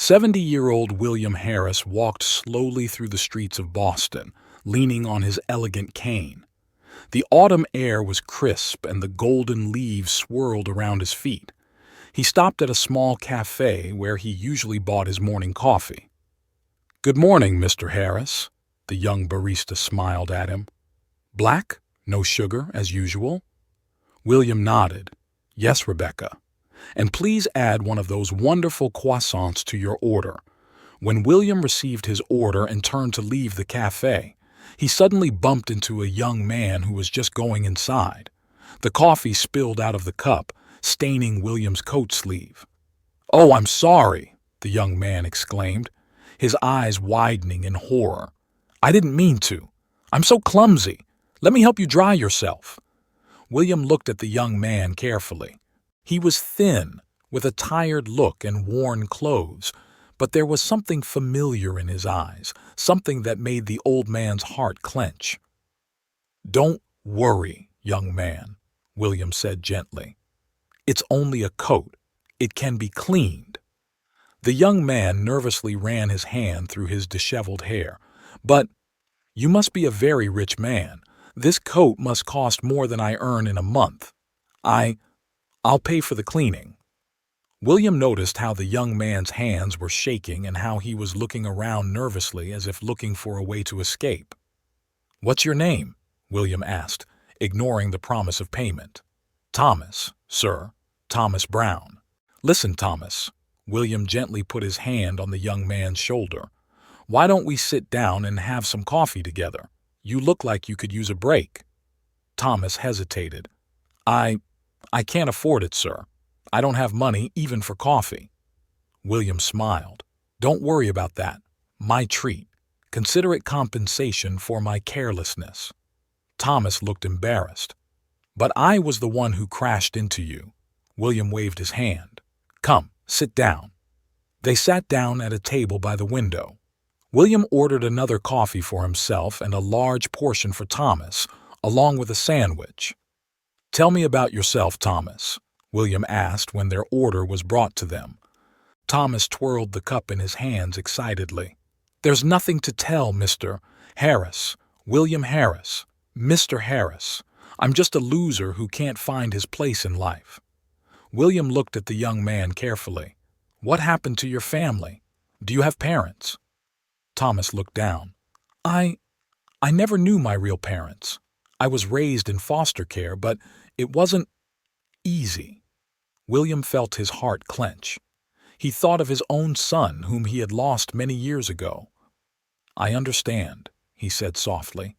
70-year-old William Harris walked slowly through the streets of Boston, leaning on his elegant cane. The autumn air was crisp and the golden leaves swirled around his feet. He stopped at a small cafe where he usually bought his morning coffee. "Good morning, Mr. Harris," the young barista smiled at him. "Black? No sugar, as usual?" William nodded. "Yes, Rebecca. And please add one of those wonderful croissants to your order." When William received his order and turned to leave the cafe, he suddenly bumped into a young man who was just going inside. The coffee spilled out of the cup, staining William's coat sleeve. "Oh, I'm sorry," the young man exclaimed, his eyes widening in horror. "I didn't mean to. I'm so clumsy. Let me help you dry yourself." William looked at the young man carefully. He was thin, with a tired look and worn clothes, but there was something familiar in his eyes, something that made the old man's heart clench. "Don't worry, young man," William said gently. "It's only a coat. It can be cleaned." The young man nervously ran his hand through his disheveled hair. "But you must be a very rich man. This coat must cost more than I earn in a month. I'll pay for the cleaning." William noticed how the young man's hands were shaking and how he was looking around nervously as if looking for a way to escape. "What's your name?" William asked, ignoring the promise of payment. "Thomas, sir. Thomas Brown." "Listen, Thomas." William gently put his hand on the young man's shoulder. "Why don't we sit down and have some coffee together? You look like you could use a break." Thomas hesitated. I can't afford it, sir. I don't have money even for coffee." William smiled. "Don't worry about that. My treat. Consider it compensation for my carelessness." Thomas looked embarrassed. "But I was the one who crashed into you." William waved his hand. "Come, sit down." They sat down at a table by the window. William ordered another coffee for himself and a large portion for Thomas, along with a sandwich. "Tell me about yourself, Thomas," William asked when their order was brought to them. Thomas twirled the cup in his hands excitedly. "There's nothing to tell, Mr. Harris. William Harris. Mr. Harris. I'm just a loser who can't find his place in life." William looked at the young man carefully. "What happened to your family? Do you have parents?" Thomas looked down. I never knew my real parents. I was raised in foster care, but it wasn't easy." William felt his heart clench. He thought of his own son, whom he had lost many years ago. "I understand," he said softly.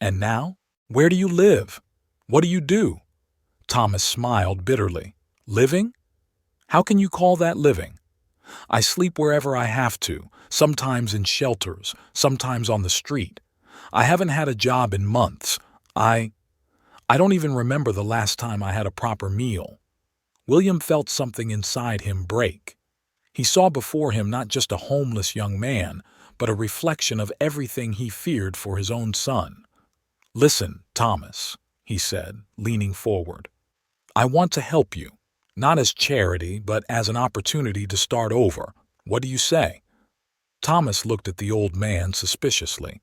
"And now? Where do you live? What do you do?" Thomas smiled bitterly. "Living? How can you call that living? I sleep wherever I have to, sometimes in shelters, sometimes on the street. I haven't had a job in months. I don't even remember the last time I had a proper meal." William felt something inside him break. He saw before him not just a homeless young man, but a reflection of everything he feared for his own son. "Listen, Thomas," he said, leaning forward. "I want to help you, not as charity, but as an opportunity to start over. What do you say?" Thomas looked at the old man suspiciously.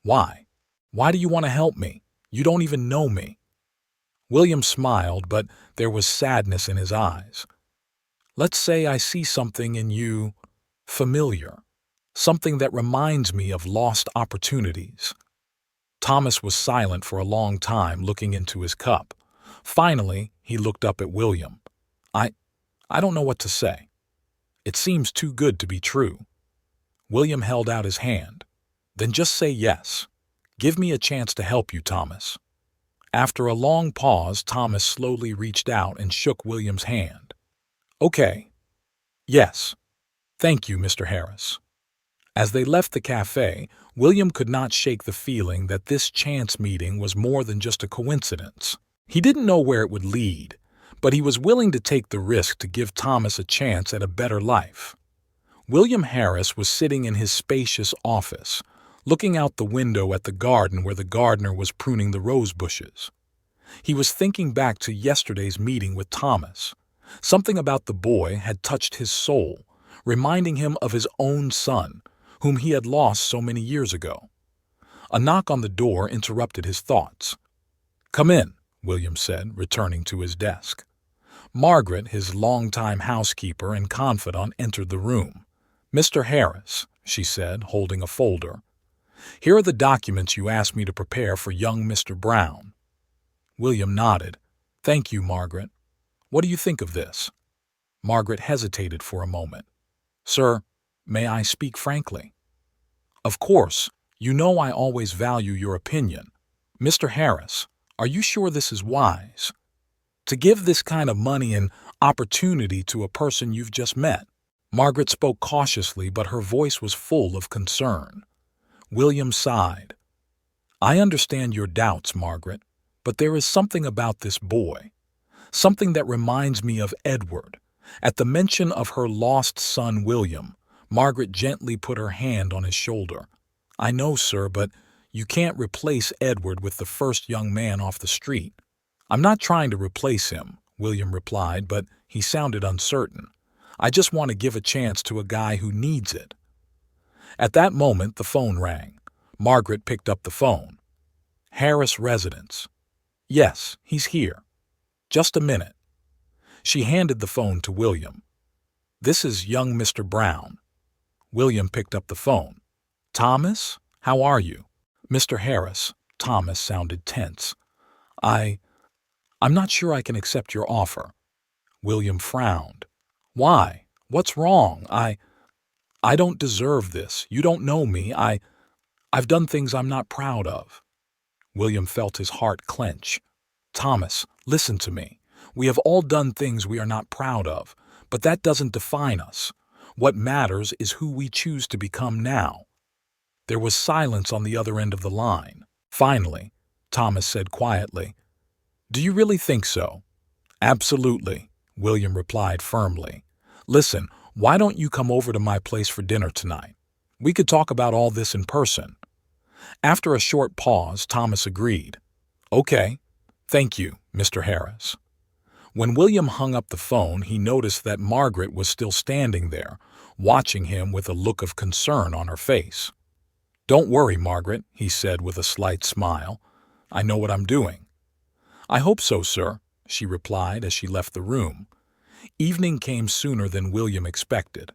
"Why? Why do you want to help me? You don't even know me." William smiled, but there was sadness in his eyes. "Let's say I see something in you familiar, something that reminds me of lost opportunities." Thomas was silent for a long time, looking into his cup. Finally, he looked up at William. I don't know what to say. It seems too good to be true." William held out his hand. "Then just say yes. Give me a chance to help you, Thomas." After a long pause, Thomas slowly reached out and shook William's hand. "Okay. Yes. Thank you, Mr. Harris." As they left the cafe, William could not shake the feeling that this chance meeting was more than just a coincidence. He didn't know where it would lead, but he was willing to take the risk to give Thomas a chance at a better life. William Harris was sitting in his spacious office, looking out the window at the garden where the gardener was pruning the rose bushes. He was thinking back to yesterday's meeting with Thomas. Something about the boy had touched his soul, reminding him of his own son, whom he had lost so many years ago. A knock on the door interrupted his thoughts. "Come in," William said, returning to his desk. Margaret, his longtime housekeeper and confidant, entered the room. "Mr. Harris," she said, holding a folder. "Here are the documents you asked me to prepare for young Mr. Brown." William nodded. "Thank you, Margaret. What do you think of this?" Margaret hesitated for a moment. "Sir, may I speak frankly?" "Of course. You know I always value your opinion. Mr. Harris, are you sure this is wise? To give this kind of money and opportunity to a person you've just met?" Margaret spoke cautiously, but her voice was full of concern. William sighed. "I understand your doubts, Margaret, but there is something about this boy, something that reminds me of Edward." At the mention of her lost son, William, Margaret gently put her hand on his shoulder. "I know, sir, but you can't replace Edward with the first young man off the street." "I'm not trying to replace him," William replied, but he sounded uncertain. "I just want to give a chance to a guy who needs it." At that moment, the phone rang. Margaret picked up the phone. "Harris residence." "Yes, he's here. Just a minute." She handed the phone to William. "This is young Mr. Brown." William picked up the phone. "Thomas, how are you?" "Mr. Harris." Thomas sounded tense. I'm not sure I can accept your offer." William frowned. "Why? What's wrong? I don't deserve this. You don't know me. I've done things I'm not proud of." William felt his heart clench. "Thomas, listen to me. We have all done things we are not proud of, but that doesn't define us. What matters is who we choose to become now." There was silence on the other end of the line. Finally, Thomas said quietly, "Do you really think so?" "Absolutely," William replied firmly. "Listen, why don't you come over to my place for dinner tonight? We could talk about all this in person." After a short pause, Thomas agreed. "Okay, thank you, Mr. Harris." When William hung up the phone, he noticed that Margaret was still standing there, watching him with a look of concern on her face. "Don't worry, Margaret," he said with a slight smile. "I know what I'm doing." "I hope so, sir," she replied as she left the room. Evening came sooner than William expected.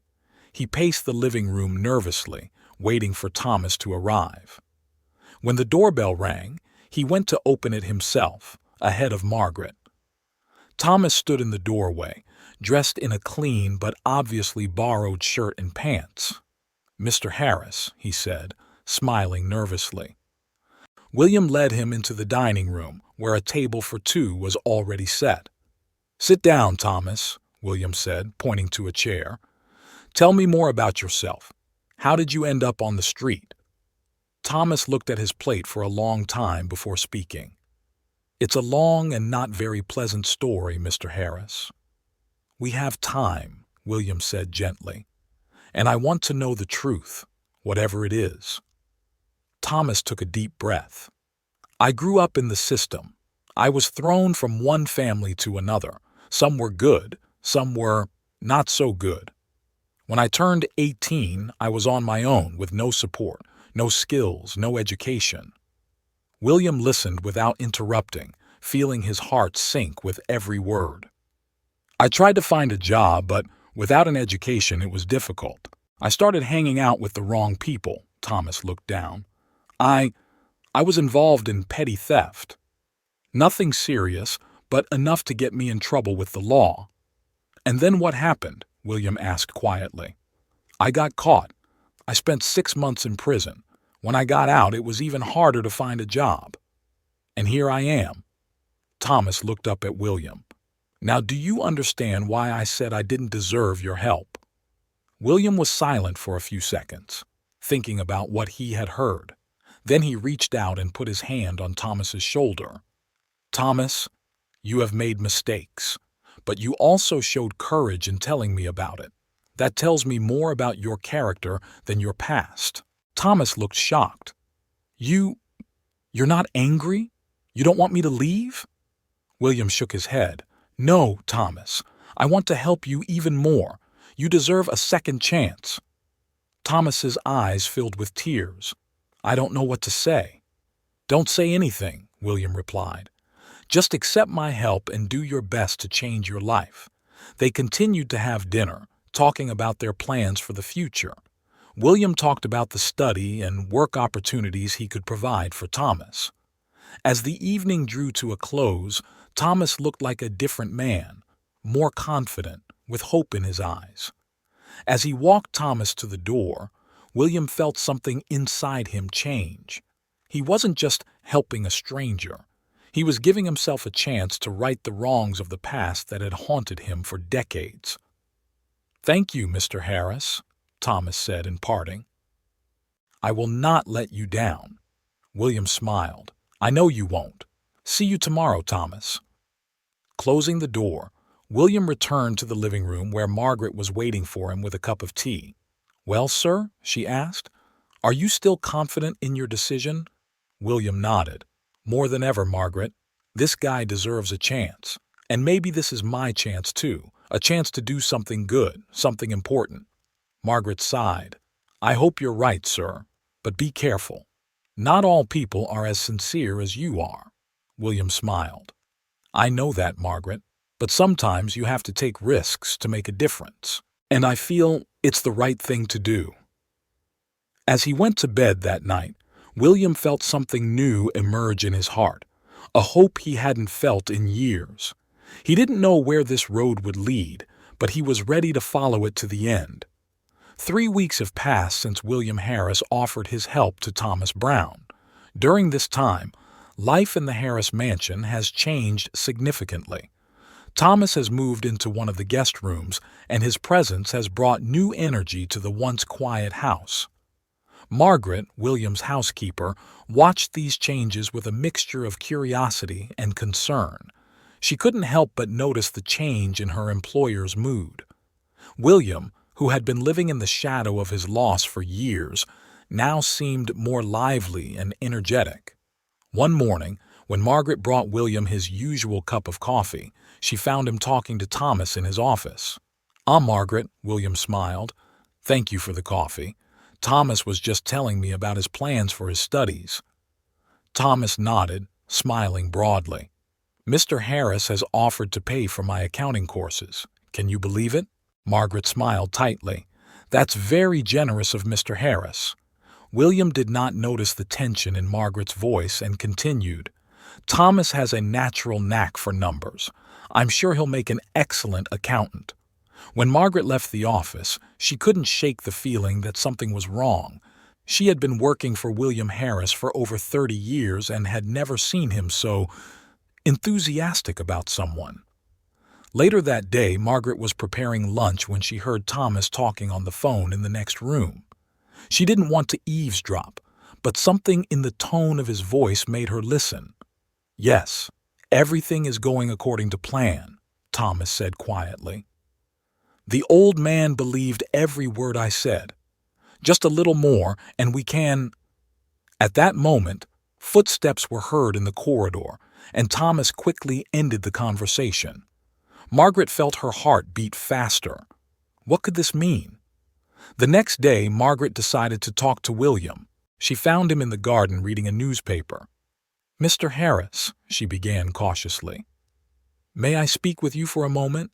He paced the living room nervously, waiting for Thomas to arrive. When the doorbell rang, he went to open it himself, ahead of Margaret. Thomas stood in the doorway, dressed in a clean but obviously borrowed shirt and pants. "Mr. Harris," he said, smiling nervously. William led him into the dining room, where a table for two was already set. "Sit down, Thomas," William said, pointing to a chair. "Tell me more about yourself. How did you end up on the street?" Thomas looked at his plate for a long time before speaking. "It's a long and not very pleasant story, Mr. Harris." "We have time," William said gently, "and I want to know the truth, whatever it is." Thomas took a deep breath. "I grew up in the system. I was thrown from one family to another. Some were good, some were not so good. When I turned 18, I was on my own with no support, no skills, no education." William listened without interrupting, feeling his heart sink with every word. "I tried to find a job, but without an education it was difficult. I started hanging out with the wrong people." Thomas looked down. I was involved in petty theft. Nothing serious, but enough to get me in trouble with the law." "And then what happened?" William asked quietly. "I got caught. I spent 6 months in prison. When I got out, it was even harder to find a job. And here I am." Thomas looked up at William. "Now, do you understand why I said I didn't deserve your help?" William was silent for a few seconds, thinking about what he had heard. Then he reached out and put his hand on Thomas's shoulder. "Thomas, you have made mistakes, but you also showed courage in telling me about it. That tells me more about your character than your past." Thomas looked shocked. You're not angry? You don't want me to leave?" William shook his head. "No, Thomas. I want to help you even more. You deserve a second chance." Thomas's eyes filled with tears. "I don't know what to say." "Don't say anything," William replied. "Just accept my help and do your best to change your life." They continued to have dinner, talking about their plans for the future. William talked about the study and work opportunities he could provide for Thomas. As the evening drew to a close, Thomas looked like a different man, more confident, with hope in his eyes. As he walked Thomas to the door, William felt something inside him change. He wasn't just helping a stranger. He was giving himself a chance to right the wrongs of the past that had haunted him for decades. "Thank you, Mr. Harris," Thomas said in parting. "I will not let you down." William smiled. "I know you won't. See you tomorrow, Thomas." Closing the door, William returned to the living room where Margaret was waiting for him with a cup of tea. "Well, sir?" she asked. "Are you still confident in your decision?" William nodded. "More than ever, Margaret. This guy deserves a chance. And maybe this is my chance, too. A chance to do something good, something important." Margaret sighed. "I hope you're right, sir. But be careful. Not all people are as sincere as you are." William smiled. "I know that, Margaret. But sometimes you have to take risks to make a difference. And I feel it's the right thing to do." As he went to bed that night, William felt something new emerge in his heart, a hope he hadn't felt in years. He didn't know where this road would lead, but he was ready to follow it to the end. 3 weeks have passed since William Harris offered his help to Thomas Brown. During this time, life in the Harris mansion has changed significantly. Thomas has moved into one of the guest rooms, and his presence has brought new energy to the once quiet house. Margaret, William's housekeeper, watched these changes with a mixture of curiosity and concern. She couldn't help but notice the change in her employer's mood. William, who had been living in the shadow of his loss for years, now seemed more lively and energetic. One morning, when Margaret brought William his usual cup of coffee, she found him talking to Thomas in his office. Margaret," William smiled. "Thank you for the coffee. Thomas was just telling me about his plans for his studies." Thomas nodded, smiling broadly. "Mr. Harris has offered to pay for my accounting courses. Can you believe it?" Margaret smiled tightly. "That's very generous of Mr. Harris." William did not notice the tension in Margaret's voice and continued. "Thomas has a natural knack for numbers. I'm sure he'll make an excellent accountant." When Margaret left the office, she couldn't shake the feeling that something was wrong. She had been working for William Harris for over 30 years and had never seen him so enthusiastic about someone. Later that day, Margaret was preparing lunch when she heard Thomas talking on the phone in the next room. She didn't want to eavesdrop, but something in the tone of his voice made her listen. "Yes, everything is going according to plan," Thomas said quietly. "The old man believed every word I said. Just a little more, and we can—" At that moment, footsteps were heard in the corridor, and Thomas quickly ended the conversation. Margaret felt her heart beat faster. What could this mean? The next day, Margaret decided to talk to William. She found him in the garden reading a newspaper. "Mr. Harris," she began cautiously. "May I speak with you for a moment?"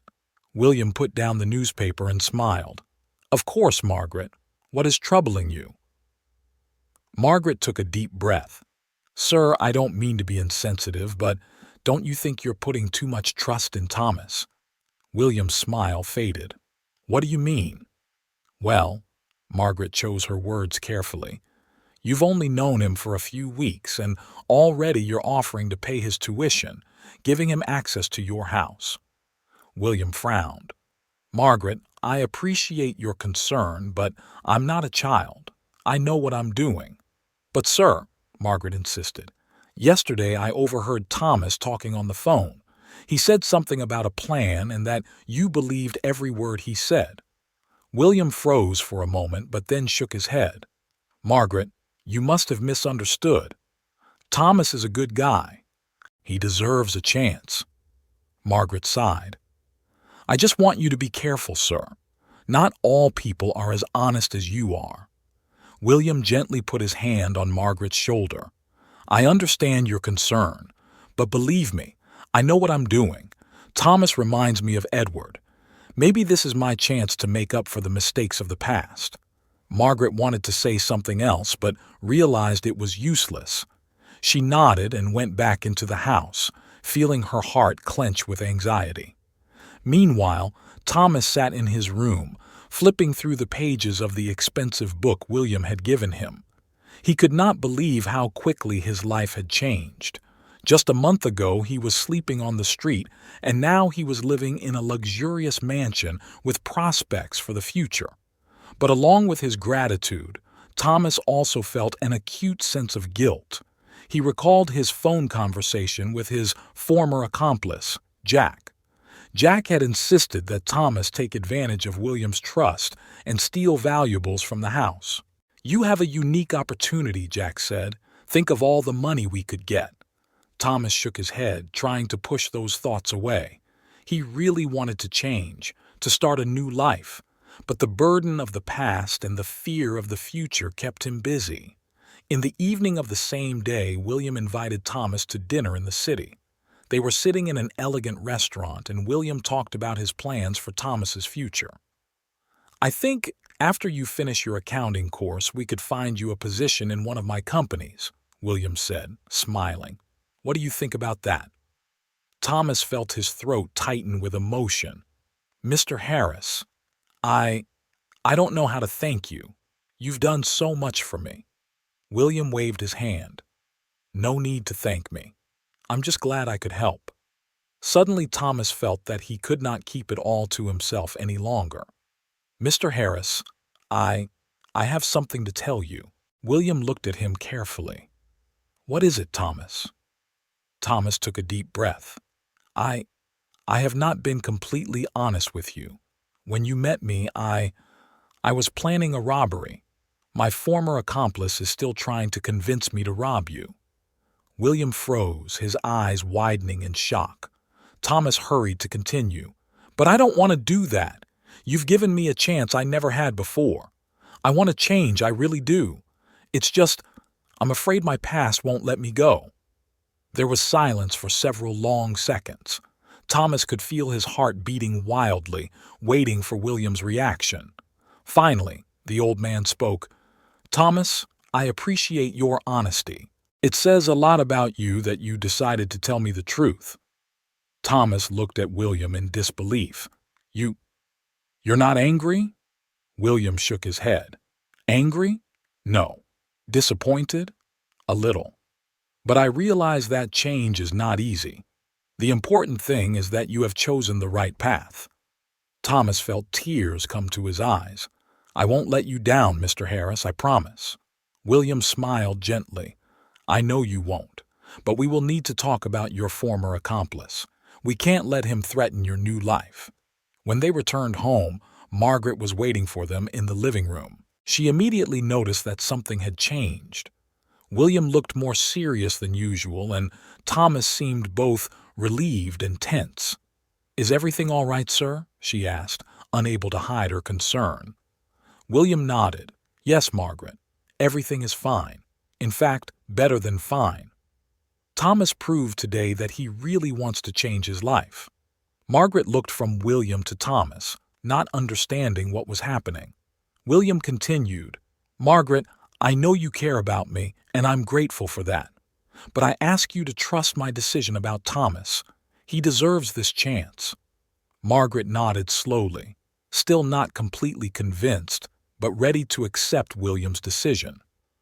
William put down the newspaper and smiled. "Of course, Margaret. What is troubling you?" Margaret took a deep breath. "Sir, I don't mean to be insensitive, but don't you think you're putting too much trust in Thomas?" William's smile faded. "What do you mean?" "Well," Margaret chose her words carefully, "you've only known him for a few weeks, and already you're offering to pay his tuition, giving him access to your house." William frowned. "Margaret, I appreciate your concern, but I'm not a child. I know what I'm doing." "But, sir," Margaret insisted, "yesterday I overheard Thomas talking on the phone. He said something about a plan and that you believed every word he said." William froze for a moment, but then shook his head. "Margaret, you must have misunderstood. Thomas is a good guy. He deserves a chance." Margaret sighed. "I just want you to be careful, sir. Not all people are as honest as you are." William gently put his hand on Margaret's shoulder. "I understand your concern, but believe me, I know what I'm doing. Thomas reminds me of Edward. Maybe this is my chance to make up for the mistakes of the past." Margaret wanted to say something else, but realized it was useless. She nodded and went back into the house, feeling her heart clench with anxiety. Meanwhile, Thomas sat in his room, flipping through the pages of the expensive book William had given him. He could not believe how quickly his life had changed. Just a month ago, he was sleeping on the street, and now he was living in a luxurious mansion with prospects for the future. But along with his gratitude, Thomas also felt an acute sense of guilt. He recalled his phone conversation with his former accomplice, Jack. Jack had insisted that Thomas take advantage of William's trust and steal valuables from the house. "You have a unique opportunity," Jack said. "Think of all the money we could get." Thomas shook his head, trying to push those thoughts away. He really wanted to change, to start a new life, but the burden of the past and the fear of the future kept him busy. In the evening of the same day, William invited Thomas to dinner in the city. They were sitting in an elegant restaurant, and William talked about his plans for Thomas's future. "I think after you finish your accounting course, we could find you a position in one of my companies," William said, smiling. "What do you think about that?" Thomas felt his throat tighten with emotion. "Mr. Harris, I don't know how to thank you. You've done so much for me." William waved his hand. "No need to thank me. I'm just glad I could help." Suddenly, Thomas felt that he could not keep it all to himself any longer. "Mr. Harris, I have something to tell you." William looked at him carefully. "What is it, Thomas?" Thomas took a deep breath. I have not been completely honest with you. When you met me, I was planning a robbery. My former accomplice is still trying to convince me to rob you." William froze, his eyes widening in shock. Thomas hurried to continue. "But I don't want to do that. You've given me a chance I never had before. I want to change, I really do. It's just, I'm afraid my past won't let me go." There was silence for several long seconds. Thomas could feel his heart beating wildly, waiting for William's reaction. Finally, the old man spoke. "Thomas, I appreciate your honesty. It says a lot about you that you decided to tell me the truth." Thomas looked at William in disbelief. You're not angry?" William shook his head. "Angry? No. Disappointed? A little. But I realize that change is not easy. The important thing is that you have chosen the right path." Thomas felt tears come to his eyes. "I won't let you down, Mr. Harris, I promise." William smiled gently. "I know you won't, but we will need to talk about your former accomplice. We can't let him threaten your new life." When they returned home, Margaret was waiting for them in the living room. She immediately noticed that something had changed. William looked more serious than usual, and Thomas seemed both relieved and tense. "Is everything all right, sir?" she asked, unable to hide her concern. William nodded. "Yes, Margaret. Everything is fine. In fact, better than fine." Thomas proved today that he really wants to change his life. Margaret looked from William to Thomas, not understanding what was happening. William continued, "Margaret, I know you care about me, and I'm grateful for that. But I ask you to trust my decision about Thomas. He deserves this chance." Margaret nodded slowly, still not completely convinced, but ready to accept William's decision.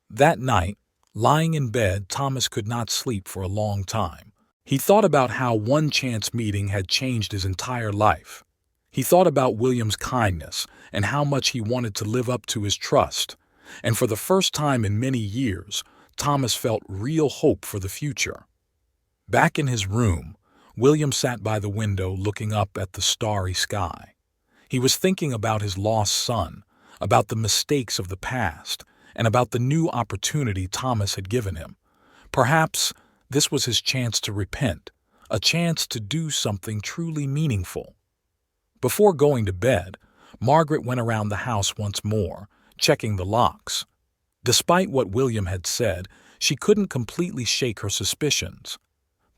That night, lying in bed, Thomas could not sleep for a long time. He thought about how one chance meeting had changed his entire life. He thought about William's kindness and how much he wanted to live up to his trust. And for the first time in many years, Thomas felt real hope for the future. Back in his room, William sat by the window looking up at the starry sky. He was thinking about his lost son, about the mistakes of the past, and about the new opportunity Thomas had given him. Perhaps this was his chance to repent, a chance to do something truly meaningful. Before going to bed, Margaret went around the house once more, checking the locks. Despite what William had said, she couldn't completely shake her suspicions.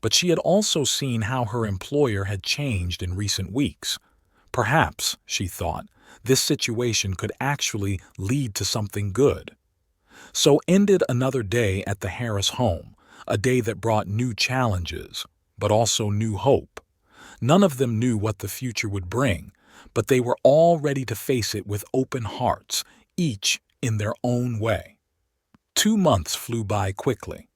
But she had also seen how her employer had changed in recent weeks. Perhaps, she thought, this situation could actually lead to something good. So ended another day at the Harris home, a day that brought new challenges, but also new hope. None of them knew what the future would bring, but they were all ready to face it with open hearts, each in their own way. 2 months flew by quickly.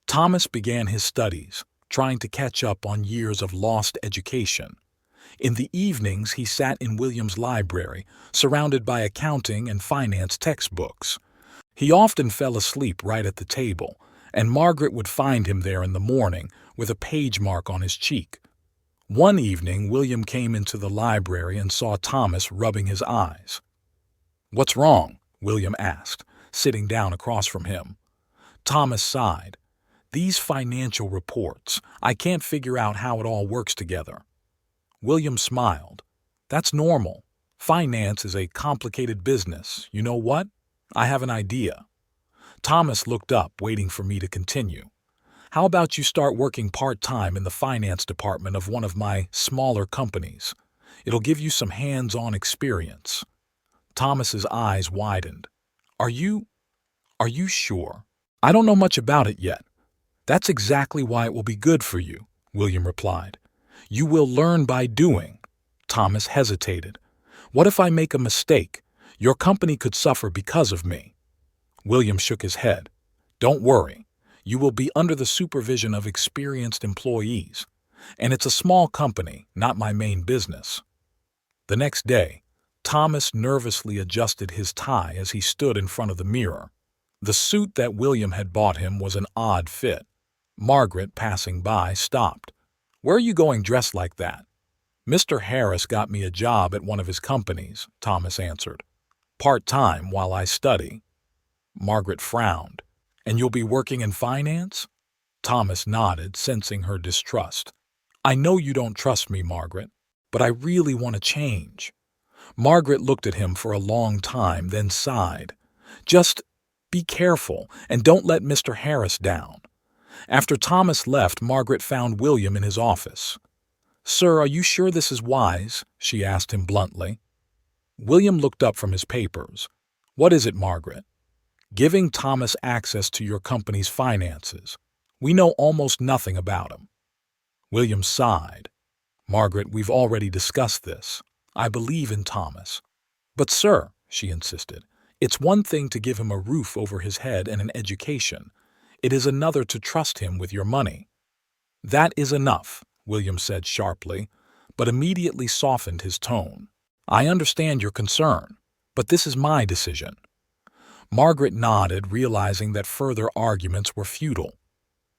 Thomas began his studies, trying to catch up on years of lost education. In the evenings, he sat in William's library, surrounded by accounting and finance textbooks. He often fell asleep right at the table, and Margaret would find him there in the morning with a page mark on his cheek. One evening, William came into the library and saw Thomas rubbing his eyes. "What's wrong?" William asked, sitting down across from him. Thomas sighed. "These financial reports, I can't figure out how it all works together." William smiled. "That's normal. Finance is a complicated business. You know what? I have an idea." Thomas looked up, waiting for me to continue. "How about you start working part-time in the finance department of one of my smaller companies? It'll give you some hands-on experience." Thomas's eyes widened. Are you sure?" "I don't know much about it yet." "That's exactly why it will be good for you," William replied. "You will learn by doing." Thomas hesitated. "What if I make a mistake? Your company could suffer because of me." William shook his head. "Don't worry. You will be under the supervision of experienced employees. And it's a small company, not my main business." The next day, Thomas nervously adjusted his tie as he stood in front of the mirror. The suit that William had bought him was an odd fit. Margaret, passing by, stopped. "Where are you going dressed like that?" "Mr. Harris got me a job at one of his companies," Thomas answered. "Part-time while I study." Margaret frowned. "And you'll be working in finance?" Thomas nodded, sensing her distrust. "I know you don't trust me, Margaret, but I really want to change." Margaret looked at him for a long time, then sighed. "Just be careful and don't let Mr. Harris down." After Thomas left, Margaret found William in his office. "Sir, are you sure this is wise?" she asked him bluntly. William looked up from his papers. "What is it, Margaret?" "Giving Thomas access to your company's finances. We know almost nothing about him." William sighed. "Margaret, we've already discussed this. I believe in Thomas." "But, sir," she insisted, "it's one thing to give him a roof over his head and an education. It is another to trust him with your money." "That is enough," William said sharply, but immediately softened his tone. "I understand your concern, but this is my decision." Margaret nodded, realizing that further arguments were futile.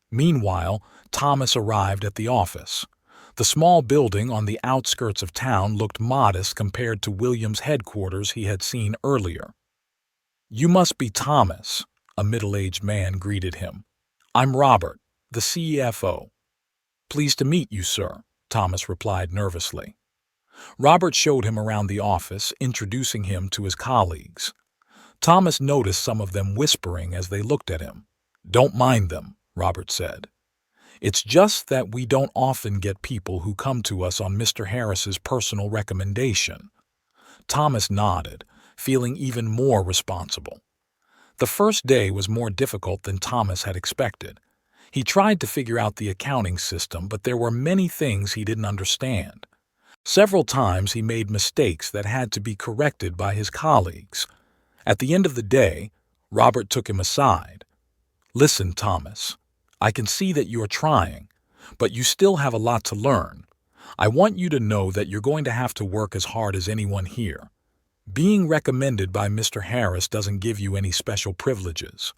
Meanwhile, Thomas arrived at the office. The small building on the outskirts of town looked modest compared to William's headquarters he had seen earlier. "You must be Thomas," a middle-aged man greeted him. "I'm Robert, the CFO." "Pleased to meet you, sir," Thomas replied nervously. Robert showed him around the office, introducing him to his colleagues. Thomas noticed some of them whispering as they looked at him. "Don't mind them," Robert said. "It's just that we don't often get people who come to us on Mr. Harris's personal recommendation." Thomas nodded, feeling even more responsible. The first day was more difficult than Thomas had expected. He tried to figure out the accounting system, but there were many things he didn't understand. Several times he made mistakes that had to be corrected by his colleagues. At the end of the day, Robert took him aside. "Listen, Thomas, I can see that you are trying, but you still have a lot to learn. I want you to know that you're going to have to work as hard as anyone here. Being recommended by Mr. Harris doesn't give you any special privileges."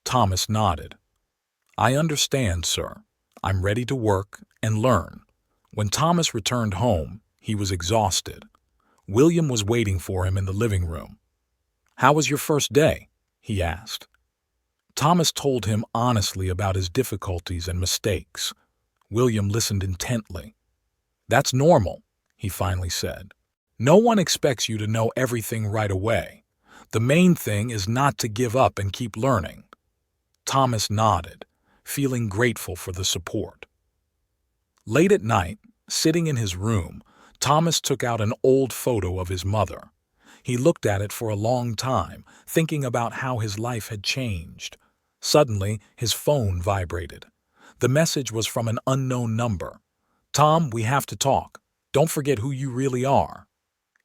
Thomas nodded. "I understand, sir. I'm ready to work and learn." When Thomas returned home, he was exhausted. William was waiting for him in the living room. "How was your first day?" he asked. Thomas told him honestly about his difficulties and mistakes. William listened intently. "That's normal," he finally said. No one expects you to know everything right away. The main thing is not to give up and keep learning." Thomas nodded, feeling grateful for the support. Late at night, sitting in his room, Thomas took out an old photo of his mother. He looked at it for a long time, thinking about how his life had changed. Suddenly, his phone vibrated. The message was from an unknown number. "Tom, we have to talk. Don't forget who you really are.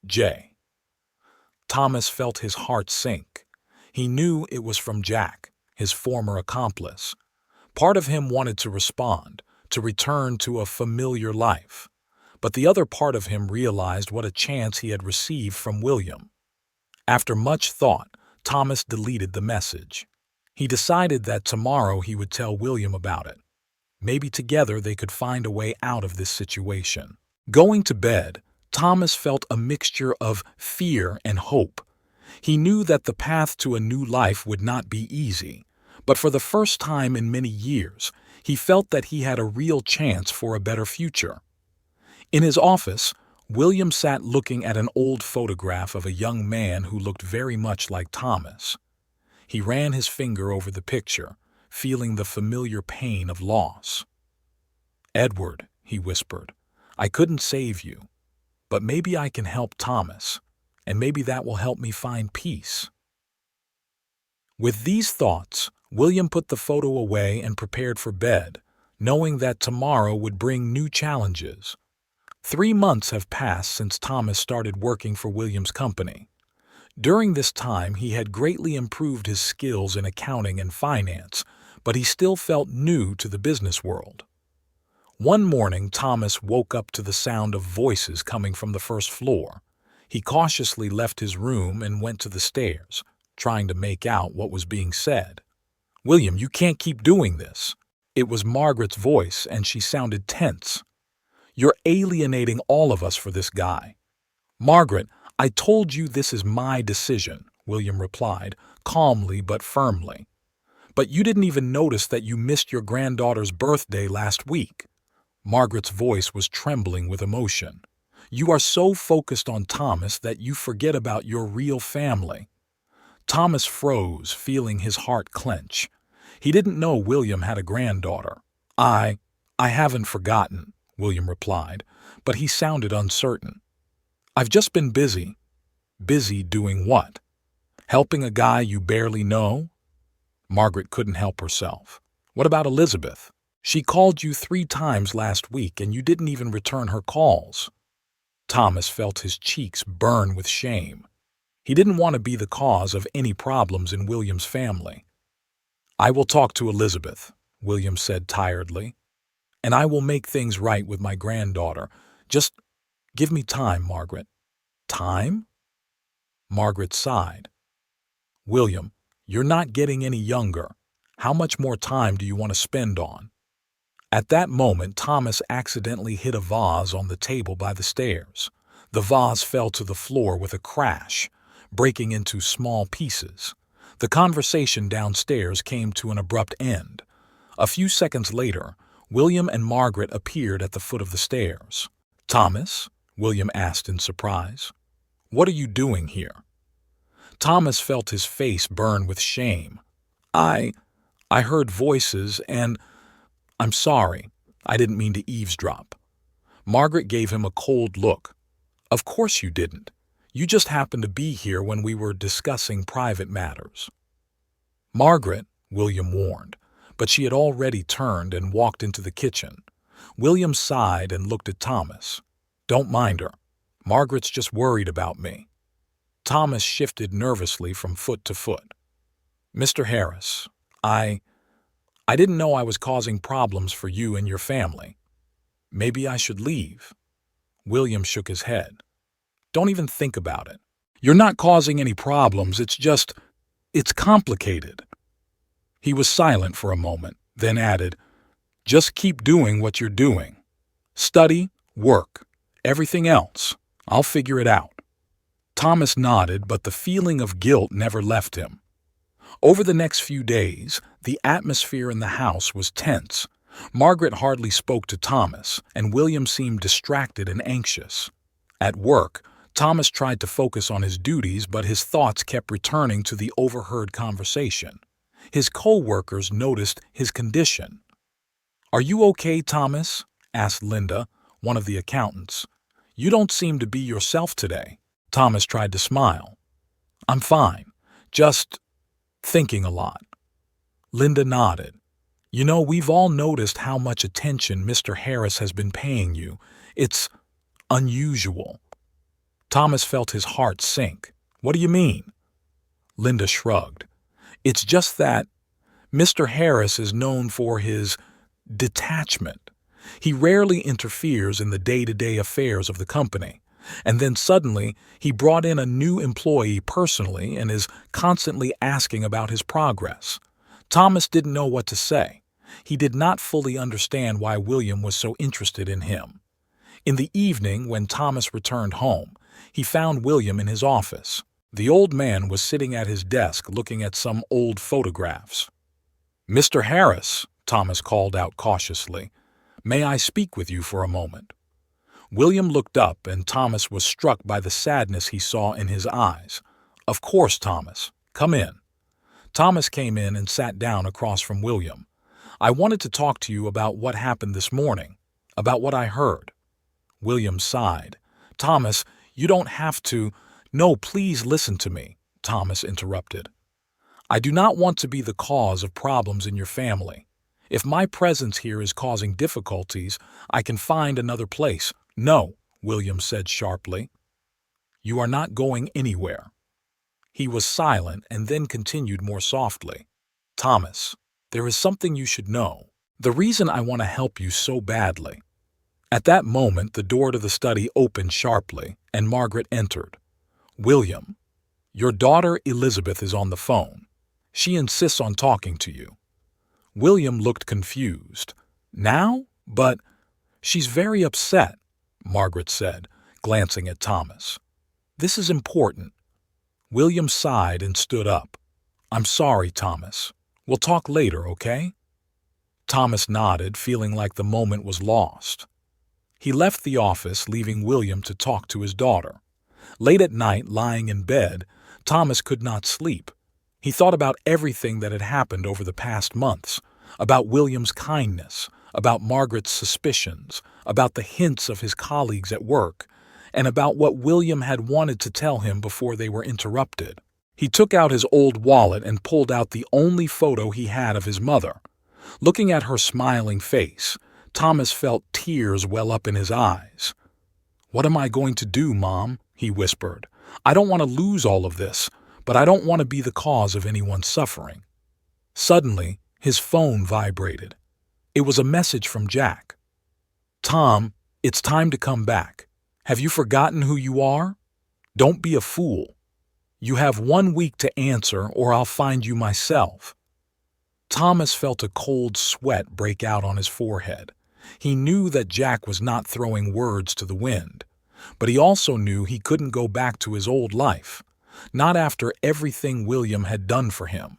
Jay." Thomas felt his heart sink. He knew it was from Jack, his former accomplice. Part of him wanted to respond, to return to a familiar life. But the other part of him realized what a chance he had received from William. After much thought, Thomas deleted the message. He decided that tomorrow he would tell William about it. Maybe together they could find a way out of this situation. Going to bed, Thomas felt a mixture of fear and hope. He knew that the path to a new life would not be easy, but for the first time in many years, he felt that he had a real chance for a better future. In his office, William sat looking at an old photograph of a young man who looked very much like Thomas. He ran his finger over the picture, feeling the familiar pain of loss. "Edward," he whispered, "I couldn't save you, but maybe I can help Thomas, and maybe that will help me find peace." With these thoughts, William put the photo away and prepared for bed, knowing that tomorrow would bring new challenges. 3 months have passed since Thomas started working for William's company. During this time, he had greatly improved his skills in accounting and finance, but he still felt new to the business world. One morning, Thomas woke up to the sound of voices coming from the first floor. He cautiously left his room and went to the stairs, trying to make out what was being said. "William, you can't keep doing this." It was Margaret's voice, and she sounded tense. "You're alienating all of us for this guy." "Margaret, I told you this is my decision," William replied, calmly but firmly. "But you didn't even notice that you missed your granddaughter's birthday last week." Margaret's voice was trembling with emotion. "You are so focused on Thomas that you forget about your real family." Thomas froze, feeling his heart clench. He didn't know William had a granddaughter. I haven't forgotten," William replied, but he sounded uncertain. "I've just been busy." "Busy doing what? Helping a guy you barely know?" Margaret couldn't help herself. "What about Elizabeth? She called you 3 times last week and you didn't even return her calls." Thomas felt his cheeks burn with shame. He didn't want to be the cause of any problems in William's family. "I will talk to Elizabeth," William said tiredly, "and I will make things right with my granddaughter. Just give me time, Margaret." "Time?" Margaret sighed. "William, you're not getting any younger. How much more time do you want to spend on?" At that moment, Thomas accidentally hit a vase on the table by the stairs. The vase fell to the floor with a crash, breaking into small pieces. The conversation downstairs came to an abrupt end. A few seconds later, William and Margaret appeared at the foot of the stairs. "Thomas?" William asked in surprise. "What are you doing here?" Thomas felt his face burn with shame. I heard voices and I'm sorry. I didn't mean to eavesdrop." Margaret gave him a cold look. "Of course you didn't. You just happened to be here when we were discussing private matters." "Margaret," William warned, but she had already turned and walked into the kitchen. William sighed and looked at Thomas. "Don't mind her. Margaret's just worried about me." Thomas shifted nervously from foot to foot. "Mr. Harris, I didn't know I was causing problems for you and your family. Maybe I should leave." William shook his head. "Don't even think about it. You're not causing any problems, it's complicated." He was silent for a moment, then added, "Just keep doing what you're doing. Study, work, everything else. I'll figure it out." Thomas nodded, but the feeling of guilt never left him. Over the next few days, the atmosphere in the house was tense. Margaret hardly spoke to Thomas, and William seemed distracted and anxious. At work, Thomas tried to focus on his duties, but his thoughts kept returning to the overheard conversation. His co-workers noticed his condition. "Are you okay, Thomas?" asked Linda, one of the accountants. "You don't seem to be yourself today." Thomas tried to smile. "I'm fine. Just thinking a lot." Linda nodded. "You know, we've all noticed how much attention Mr. Harris has been paying you. It's unusual." Thomas felt his heart sink. "What do you mean?" Linda shrugged. "It's just that Mr. Harris is known for his detachment. He rarely interferes in the day-to-day affairs of the company. And then suddenly, he brought in a new employee personally and is constantly asking about his progress." Thomas didn't know what to say. He did not fully understand why William was so interested in him. In the evening, when Thomas returned home, he found William in his office. The old man was sitting at his desk looking at some old photographs. "Mr. Harris," Thomas called out cautiously, "may I speak with you for a moment?" William looked up, and Thomas was struck by the sadness he saw in his eyes. "Of course, Thomas. Come in." Thomas came in and sat down across from William. "I wanted to talk to you about what happened this morning, about what I heard." William sighed. "Thomas, you don't have to—" "No, please listen to me," Thomas interrupted. "I do not want to be the cause of problems in your family. If my presence here is causing difficulties, I can find another place." "No," William said sharply. "You are not going anywhere." He was silent and then continued more softly. "Thomas, there is something you should know. The reason I want to help you so badly." At that moment, the door to the study opened sharply, and Margaret entered. "William, your daughter Elizabeth is on the phone. She insists on talking to you." William looked confused. "Now? But she's very upset," Margaret said, glancing at Thomas. "This is important." William sighed and stood up. "I'm sorry, Thomas. We'll talk later, okay?" Thomas nodded, feeling like the moment was lost. He left the office, leaving William to talk to his daughter. Late at night, lying in bed, Thomas could not sleep. He thought about everything that had happened over the past months, about William's kindness, about Margaret's suspicions, about the hints of his colleagues at work, and about what William had wanted to tell him before they were interrupted. He took out his old wallet and pulled out the only photo he had of his mother. Looking at her smiling face, Thomas felt tears well up in his eyes. "What am I going to do, Mom?" he whispered. "I don't want to lose all of this, but I don't want to be the cause of anyone suffering." Suddenly, his phone vibrated. It was a message from Jack. "Tom, it's time to come back. Have you forgotten who you are? Don't be a fool. You have 1 week to answer, or I'll find you myself." Thomas felt a cold sweat break out on his forehead. He knew that Jack was not throwing words to the wind, but he also knew he couldn't go back to his old life, not after everything William had done for him.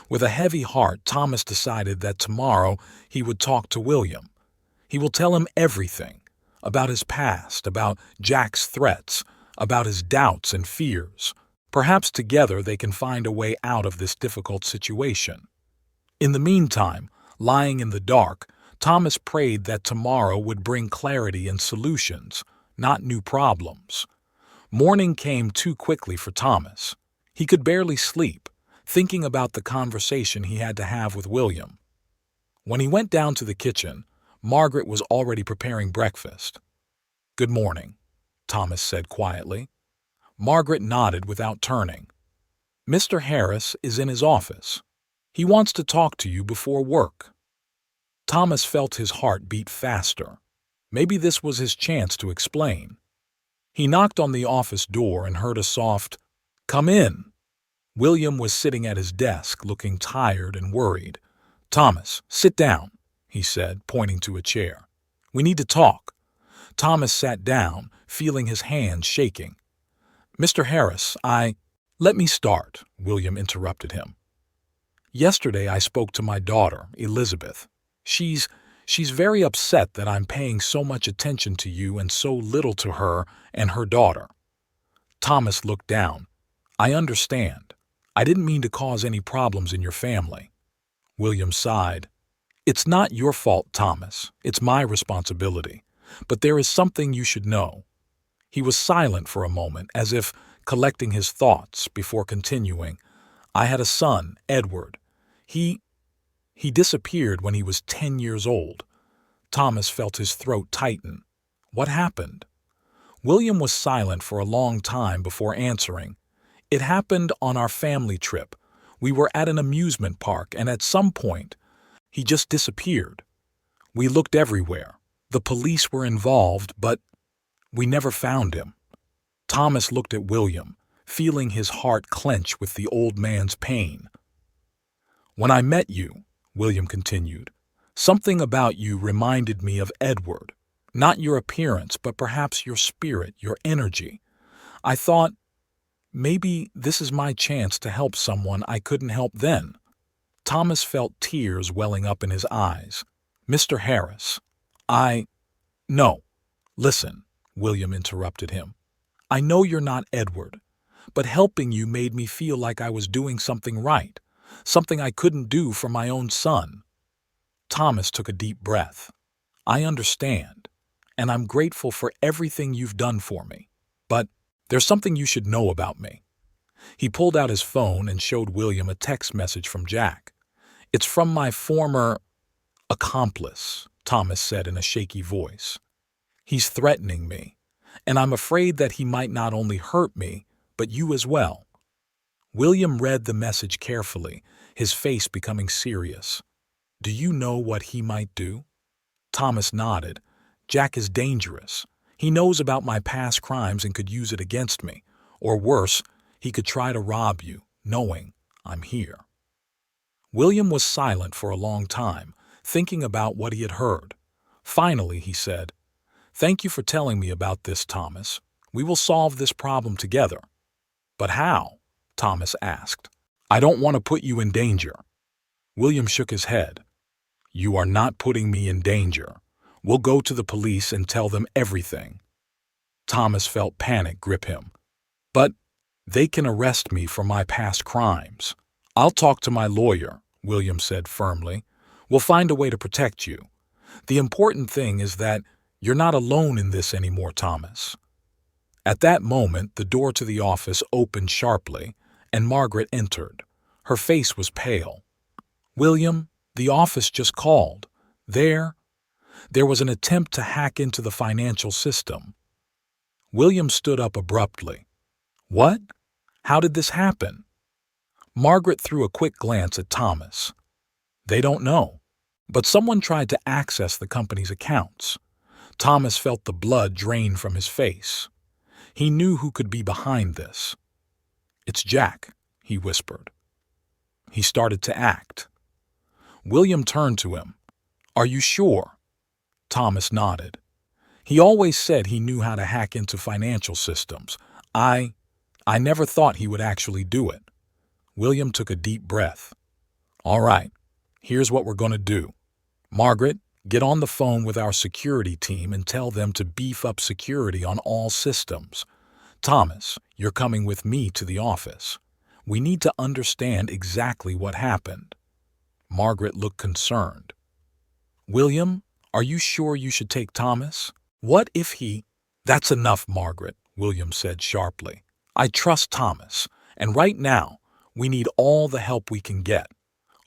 With a heavy heart, Thomas decided that tomorrow he would talk to William. He will tell him everything, about his past, about Jack's threats, about his doubts and fears. Perhaps together they can find a way out of this difficult situation. In the meantime, lying in the dark, Thomas prayed that tomorrow would bring clarity and solutions, not new problems. Morning came too quickly for Thomas. He could barely sleep, thinking about the conversation he had to have with William. When he went down to the kitchen, Margaret was already preparing breakfast. "Good morning," Thomas said quietly. Margaret nodded without turning. "Mr. Harris is in his office. He wants to talk to you before work." Thomas felt his heart beat faster. Maybe this was his chance to explain. He knocked on the office door and heard a soft, "Come in." William was sitting at his desk, looking tired and worried. "Thomas, sit down," he said, pointing to a chair. "We need to talk." Thomas sat down, feeling his hands shaking. "Mr. Harris, Let me start," William interrupted him. "Yesterday I spoke to my daughter, Elizabeth. She's very upset that I'm paying so much attention to you and so little to her and her daughter." Thomas looked down. I understand. I didn't mean to cause any problems in your family. William sighed. It's not your fault, Thomas. It's my responsibility. But there is something you should know. He was silent for a moment, as if collecting his thoughts before continuing. I had a son, Edward. He disappeared when he was 10 years old. Thomas felt his throat tighten. What happened? William was silent for a long time before answering. It happened on our family trip. We were at an amusement park, and at some point, he just disappeared. We looked everywhere. The police were involved, but we never found him. Thomas looked at William, feeling his heart clench with the old man's pain. When I met you, William continued, something about you reminded me of Edward. Not your appearance, but perhaps your spirit, your energy. I thought, maybe this is my chance to help someone I couldn't help then. Thomas felt tears welling up in his eyes. Mr. Harris, No, listen, William interrupted him. I know you're not Edward, but helping you made me feel like I was doing something right, something I couldn't do for my own son. Thomas took a deep breath. I understand, and I'm grateful for everything you've done for me. But there's something you should know about me. He pulled out his phone and showed William a text message from Jack. It's from my former accomplice, Thomas said in a shaky voice. He's threatening me, and I'm afraid that he might not only hurt me, but you as well. William read the message carefully, his face becoming serious. Do you know what he might do? Thomas nodded. Jack is dangerous. He knows about my past crimes and could use it against me. Or worse, he could try to rob you, knowing I'm here. William was silent for a long time, thinking about what he had heard. Finally, he said, Thank you for telling me about this, Thomas. We will solve this problem together. But how? Thomas asked. I don't want to put you in danger. William shook his head. You are not putting me in danger. We'll go to the police and tell them everything. Thomas felt panic grip him. But they can arrest me for my past crimes. I'll talk to my lawyer, William said firmly. We'll find a way to protect you. The important thing is that you're not alone in this anymore, Thomas. At that moment, the door to the office opened sharply, and Margaret entered. Her face was pale. William, the office just called. There was an attempt to hack into the financial system. William stood up abruptly. What? How did this happen? Margaret threw a quick glance at Thomas. They don't know, but someone tried to access the company's accounts. Thomas felt the blood drain from his face. He knew who could be behind this. It's Jack, he whispered. He started to act. William turned to him. Are you sure? Thomas nodded. He always said he knew how to hack into financial systems. I never thought he would actually do it. William took a deep breath. All right, here's what we're going to do. Margaret, get on the phone with our security team and tell them to beef up security on all systems. Thomas, you're coming with me to the office. We need to understand exactly what happened. Margaret looked concerned. William, are you sure you should take Thomas? What if he... That's enough, Margaret, William said sharply. I trust Thomas, and right now, we need all the help we can get.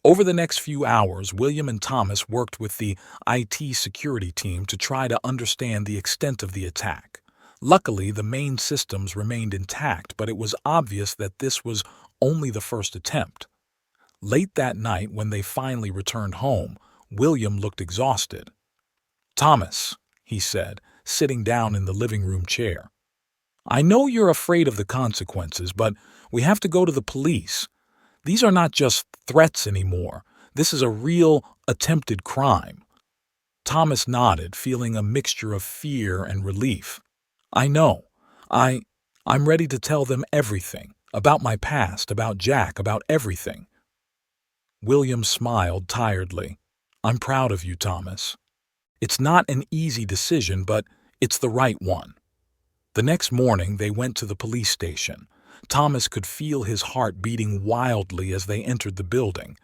Over the next few hours, William and Thomas worked with the IT security team to try to understand the extent of the attack. Luckily, the main systems remained intact, but it was obvious that this was only the first attempt. Late that night, when they finally returned home, William looked exhausted. Thomas, he said, sitting down in the living room chair. I know you're afraid of the consequences, but we have to go to the police. These are not just threats anymore. This is a real attempted crime. Thomas nodded, feeling a mixture of fear and relief. I know. I'm ready to tell them everything. About my past, about Jack, about everything. William smiled tiredly. I'm proud of you, Thomas. It's not an easy decision, but it's the right one. The next morning, they went to the police station. Thomas could feel his heart beating wildly as they entered the building,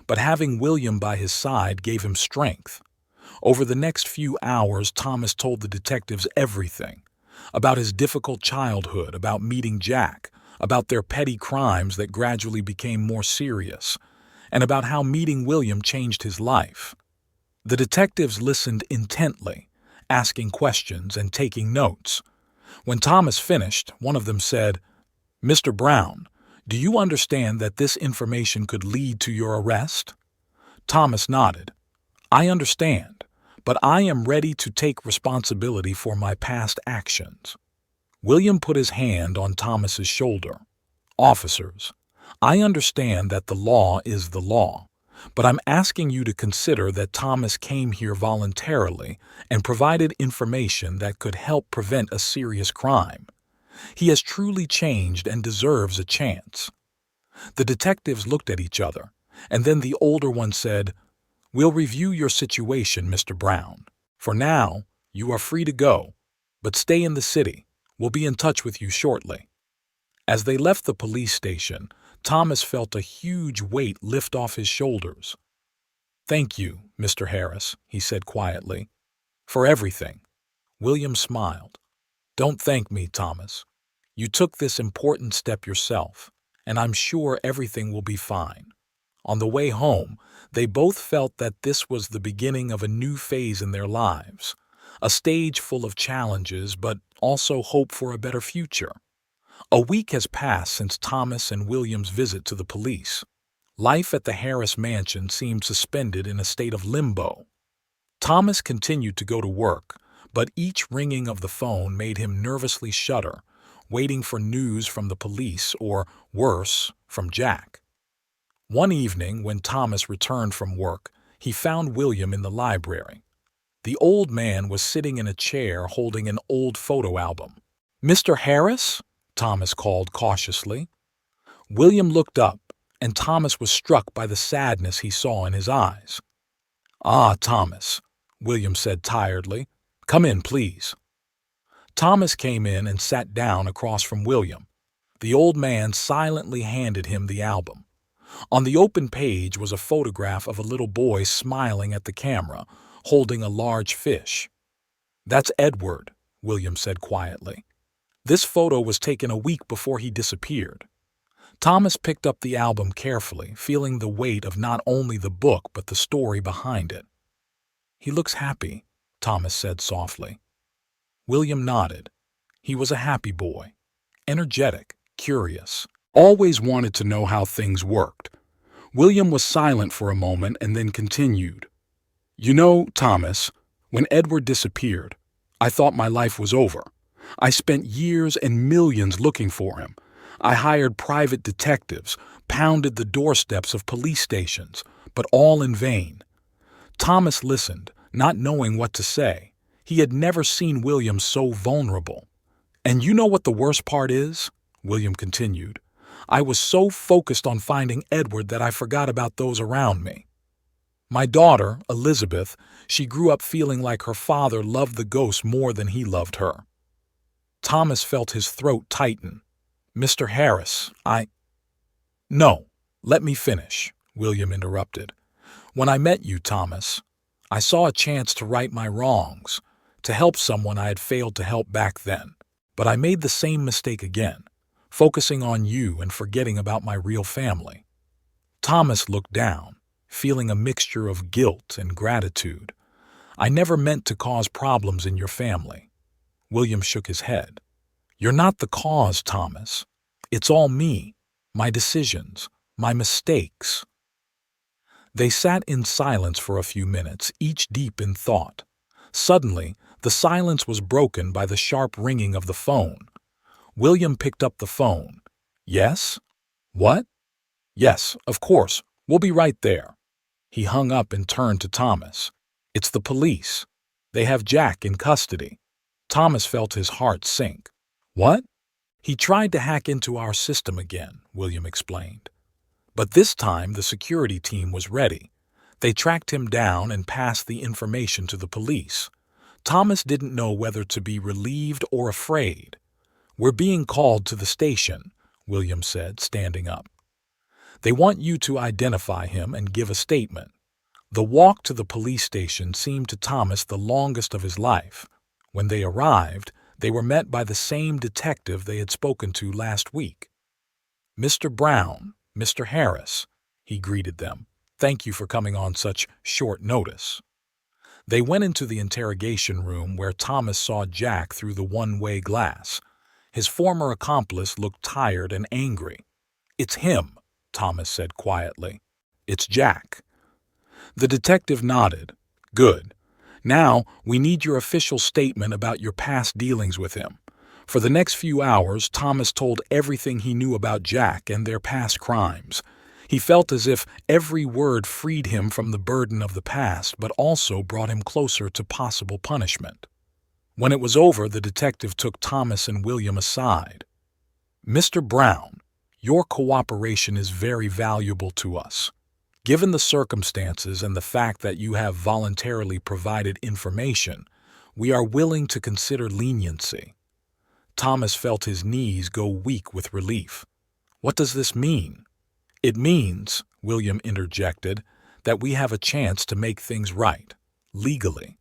but having William by his side gave him strength. Over the next few hours, Thomas told the detectives everything about his difficult childhood, about meeting Jack, about their petty crimes that gradually became more serious, and about how meeting William changed his life. The detectives listened intently, asking questions and taking notes. When Thomas finished, one of them said, "Mr. Brown, do you understand that this information could lead to your arrest?" Thomas nodded. "I understand, but I am ready to take responsibility for my past actions." William put his hand on Thomas's shoulder. "Officers, I understand that the law is the law, but I'm asking you to consider that Thomas came here voluntarily and provided information that could help prevent a serious crime. He has truly changed and deserves a chance." The detectives looked at each other, and then the older one said, "We'll review your situation, Mr. Brown. For now, you are free to go, but stay in the city. We'll be in touch with you shortly." As they left the police station, Thomas felt a huge weight lift off his shoulders. "Thank you, Mr. Harris," he said quietly, "for everything." William smiled. "Don't thank me, Thomas. You took this important step yourself, and I'm sure everything will be fine." On the way home, they both felt that this was the beginning of a new phase in their lives, a stage full of challenges but also hope for a better future. A week has passed since Thomas and William's visit to the police. Life at the Harris mansion seemed suspended in a state of limbo. Thomas continued to go to work, but each ringing of the phone made him nervously shudder, waiting for news from the police or, worse, from Jack. One evening, when Thomas returned from work, he found William in the library. The old man was sitting in a chair holding an old photo album. "Mr. Harris?" Thomas called cautiously. William looked up, and Thomas was struck by the sadness he saw in his eyes. "Ah, Thomas," William said tiredly. "Come in, please." Thomas came in and sat down across from William. The old man silently handed him the album. On the open page was a photograph of a little boy smiling at the camera, holding a large fish. "That's Edward," William said quietly. "This photo was taken a week before he disappeared." Thomas picked up the album carefully, feeling the weight of not only the book but the story behind it. "He looks happy," Thomas said softly. William nodded. He was a happy boy, energetic, curious, always wanted to know how things worked. William was silent for a moment and then continued. "You know, Thomas, when Edward disappeared, I thought my life was over. I spent years and millions looking for him. I hired private detectives, pounded the doorsteps of police stations, but all in vain." Thomas listened, not knowing what to say. He had never seen William so vulnerable. "And you know what the worst part is?" William continued. "I was so focused on finding Edward that I forgot about those around me. My daughter, Elizabeth, she grew up feeling like her father loved the ghost more than he loved her." Thomas felt his throat tighten. "Mr. Harris, No, let me finish," William interrupted. "When I met you, Thomas, I saw a chance to right my wrongs, to help someone I had failed to help back then. But I made the same mistake again, focusing on you and forgetting about my real family." Thomas looked down, feeling a mixture of guilt and gratitude. "I never meant to cause problems in your family." William shook his head. "You're not the cause, Thomas. It's all me, my decisions, my mistakes." They sat in silence for a few minutes, each deep in thought. Suddenly, the silence was broken by the sharp ringing of the phone. William picked up the phone. "Yes? What? Yes, of course. We'll be right there." He hung up and turned to Thomas. "It's the police. They have Jack in custody." Thomas felt his heart sink. "What?" "He tried to hack into our system again," William explained. "But this time the security team was ready. They tracked him down and passed the information to the police." Thomas didn't know whether to be relieved or afraid. "We're being called to the station," William said, standing up. "They want you to identify him and give a statement." The walk to the police station seemed to Thomas the longest of his life. When they arrived, they were met by the same detective they had spoken to last week. "Mr. Brown, Mr. Harris," he greeted them. "Thank you for coming on such short notice." They went into the interrogation room where Thomas saw Jack through the one-way glass. His former accomplice looked tired and angry. "It's him," Thomas said quietly. "It's Jack." The detective nodded. "Good. Now, we need your official statement about your past dealings with him." For the next few hours, Thomas told everything he knew about Jack and their past crimes. He felt as if every word freed him from the burden of the past, but also brought him closer to possible punishment. When it was over, the detective took Thomas and William aside. "Mr. Brown, your cooperation is very valuable to us. Given the circumstances and the fact that you have voluntarily provided information, we are willing to consider leniency." Thomas felt his knees go weak with relief. "What does this mean?" "It means," William interjected, "that we have a chance to make things right, legally."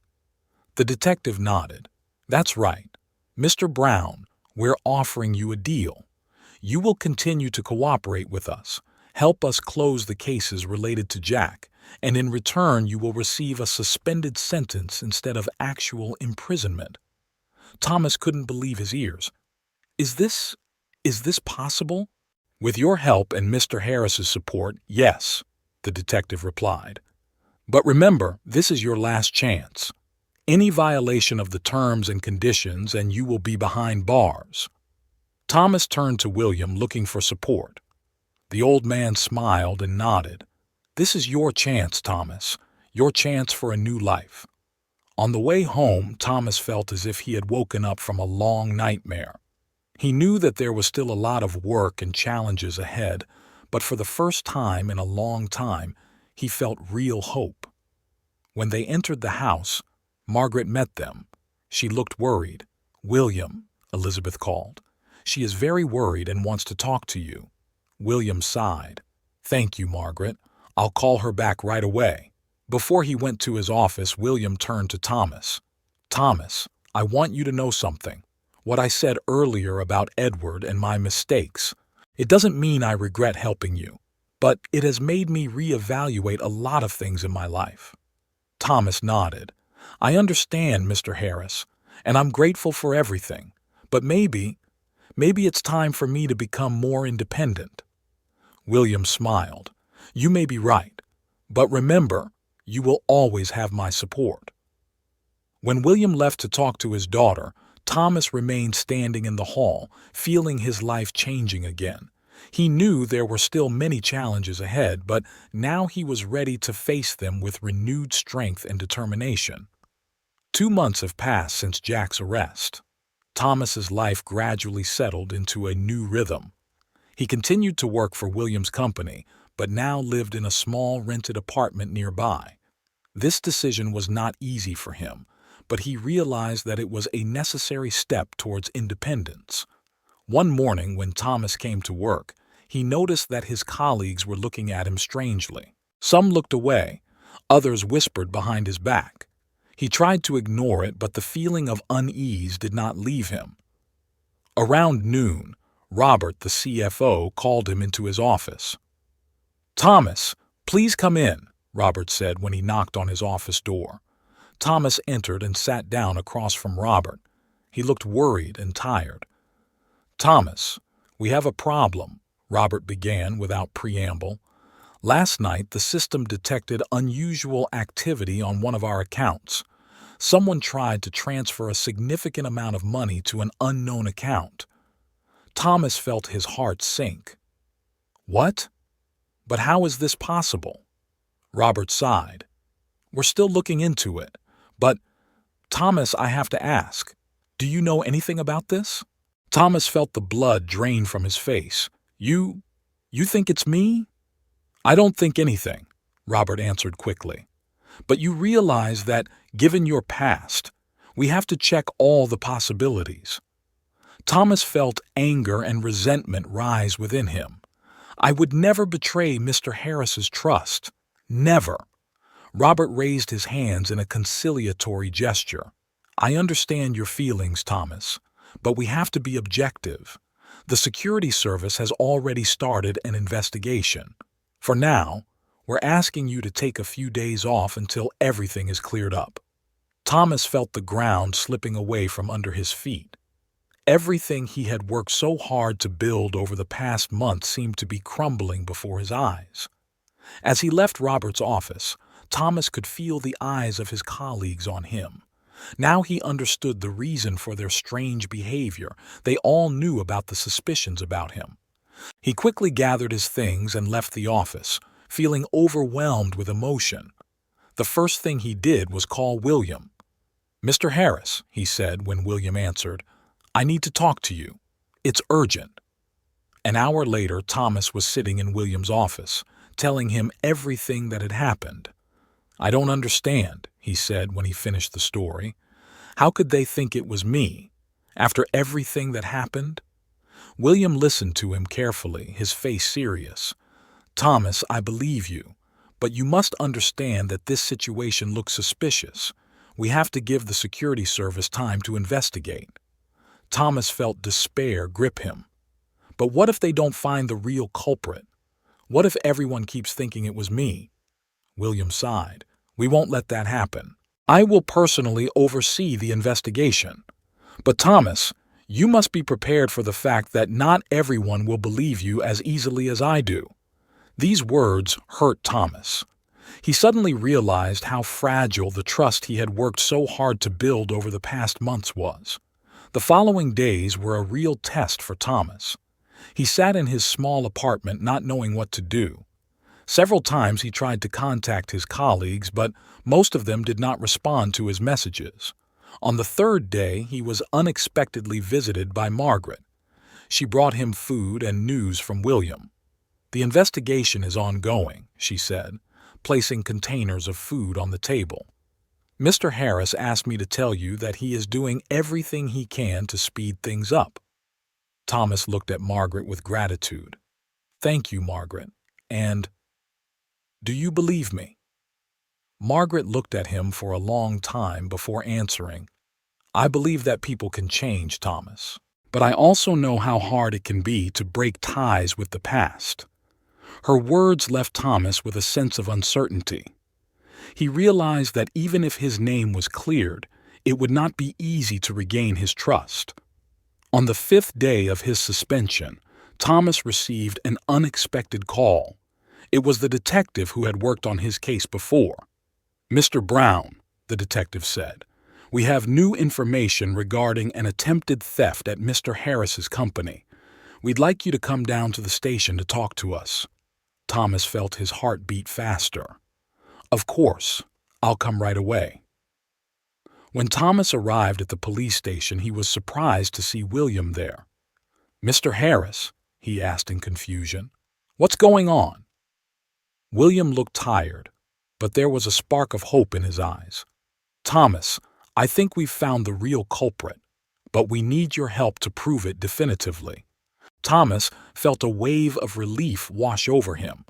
The detective nodded. "That's right. Mr. Brown, we're offering you a deal. You will continue to cooperate with us, help us close the cases related to Jack, and in return you will receive a suspended sentence instead of actual imprisonment." Thomas couldn't believe his ears. Is this possible?" "With your help and Mr. Harris's support, yes," the detective replied. "But remember, this is your last chance. Any violation of the terms and conditions and you will be behind bars." Thomas turned to William looking for support. The old man smiled and nodded. "This is your chance, Thomas, your chance for a new life." On the way home, Thomas felt as if he had woken up from a long nightmare. He knew that there was still a lot of work and challenges ahead, but for the first time in a long time, he felt real hope. When they entered the house, Margaret met them. She looked worried. "William," Elizabeth called. "She is very worried and wants to talk to you." William sighed. "Thank you, Margaret. I'll call her back right away." Before he went to his office, William turned to Thomas. "Thomas, I want you to know something. What I said earlier about Edward and my mistakes. It doesn't mean I regret helping you, but it has made me reevaluate a lot of things in my life." Thomas nodded. "I understand, Mr. Harris, and I'm grateful for everything, but maybe it's time for me to become more independent." William smiled. "You may be right, but remember, you will always have my support." When William left to talk to his daughter, Thomas remained standing in the hall, feeling his life changing again. He knew there were still many challenges ahead, but now he was ready to face them with renewed strength and determination. 2 months have passed since Jack's arrest. Thomas's life gradually settled into a new rhythm. He continued to work for William's company, but now lived in a small rented apartment nearby. This decision was not easy for him, but he realized that it was a necessary step towards independence. One morning when Thomas came to work, he noticed that his colleagues were looking at him strangely. Some looked away, others whispered behind his back. He tried to ignore it, but the feeling of unease did not leave him. Around noon, Robert, the CFO, called him into his office. "Thomas, please come in," Robert said when he knocked on his office door. Thomas entered and sat down across from Robert. He looked worried and tired. "Thomas, we have a problem," Robert began without preamble. "Last night, the system detected unusual activity on one of our accounts. Someone tried to transfer a significant amount of money to an unknown account." Thomas felt his heart sink. "What? But how is this possible?" Robert sighed. "We're still looking into it. But, Thomas, I have to ask, do you know anything about this?" Thomas felt the blood drain from his face. You think it's me?" "I don't think anything," Robert answered quickly. "But you realize that, given your past, we have to check all the possibilities." Thomas felt anger and resentment rise within him. I would never betray Mr. Harris's trust. Never. Robert raised his hands in a conciliatory gesture. I understand your feelings, Thomas, but we have to be objective. The security service has already started an investigation. For now, we're asking you to take a few days off until everything is cleared up. Thomas felt the ground slipping away from under his feet. Everything he had worked so hard to build over the past month seemed to be crumbling before his eyes. As he left Robert's office, Thomas could feel the eyes of his colleagues on him. Now he understood the reason for their strange behavior. They all knew about the suspicions about him. He quickly gathered his things and left the office, feeling overwhelmed with emotion. The first thing he did was call William. "Mr. Harris," he said when William answered, "I need to talk to you. It's urgent." An hour later, Thomas was sitting in William's office, telling him everything that had happened. "I don't understand," he said when he finished the story. "How could they think it was me, after everything that happened?" William listened to him carefully, his face serious. "Thomas, I believe you, but you must understand that this situation looks suspicious. We have to give the security service time to investigate." Thomas felt despair grip him. "But what if they don't find the real culprit? What if everyone keeps thinking it was me?" William sighed. "We won't let that happen. I will personally oversee the investigation. But Thomas, you must be prepared for the fact that not everyone will believe you as easily as I do." These words hurt Thomas. He suddenly realized how fragile the trust he had worked so hard to build over the past months was. The following days were a real test for Thomas. He sat in his small apartment not knowing what to do. Several times he tried to contact his colleagues, but most of them did not respond to his messages. On the third day, he was unexpectedly visited by Margaret. She brought him food and news from William. "The investigation is ongoing," she said, placing containers of food on the table. "Mr. Harris asked me to tell you that he is doing everything he can to speed things up." Thomas looked at Margaret with gratitude. "Thank you, Margaret. And do you believe me?" Margaret looked at him for a long time before answering. "I believe that people can change, Thomas. But I also know how hard it can be to break ties with the past." Her words left Thomas with a sense of uncertainty. He realized that even if his name was cleared, it would not be easy to regain his trust. On the 5th day of his suspension, Thomas received an unexpected call. It was the detective who had worked on his case before. "Mr. Brown," the detective said, "we have new information regarding an attempted theft at Mr. Harris's company. We'd like you to come down to the station to talk to us." Thomas felt his heart beat faster. "Of course, I'll come right away." When Thomas arrived at the police station, he was surprised to see William there. "Mr. Harris?" he asked in confusion. "What's going on?" William looked tired, but there was a spark of hope in his eyes. "Thomas, I think we've found the real culprit, but we need your help to prove it definitively." Thomas felt a wave of relief wash over him,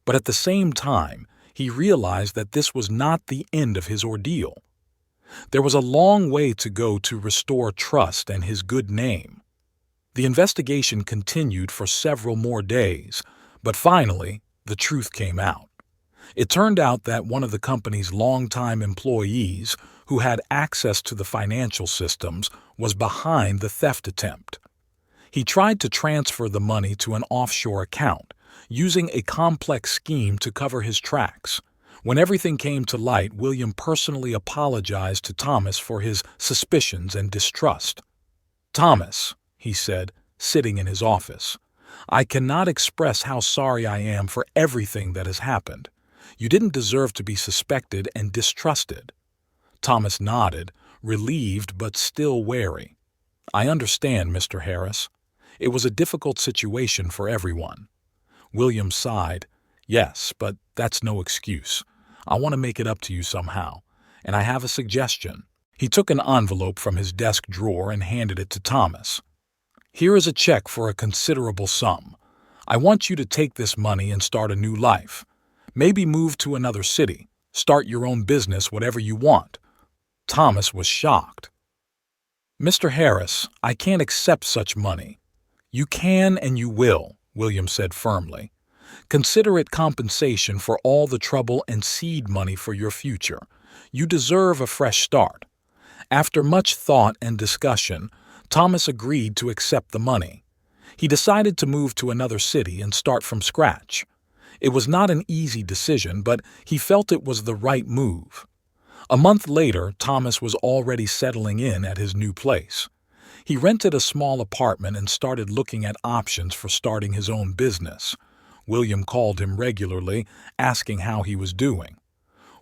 but at the same time, he realized that this was not the end of his ordeal. There was a long way to go to restore trust and his good name. The investigation continued for several more days, but finally, the truth came out. It turned out that one of the company's longtime employees, who had access to the financial systems, was behind the theft attempt. He tried to transfer the money to an offshore account, using a complex scheme to cover his tracks. When everything came to light, William personally apologized to Thomas for his suspicions and distrust. "Thomas," he said, sitting in his office, "I cannot express how sorry I am for everything that has happened. You didn't deserve to be suspected and distrusted." Thomas nodded, relieved but still wary. "I understand, Mr. Harris. It was a difficult situation for everyone." William sighed. "Yes, but that's no excuse. I want to make it up to you somehow, and I have a suggestion." He took an envelope from his desk drawer and handed it to Thomas. Here is a check for a considerable sum. I want you to take this money and start a new life. Maybe move to another city, start your own business, whatever you want." Thomas was shocked. "Mr. Harris, I can't accept such money." "You can and you will," William said firmly. "Consider it compensation for all the trouble and seed money for your future. You deserve a fresh start." After much thought and discussion, Thomas agreed to accept the money. He decided to move to another city and start from scratch. It was not an easy decision, but he felt it was the right move. A month later, Thomas was already settling in at his new place. He rented a small apartment and started looking at options for starting his own business. William called him regularly, asking how he was doing.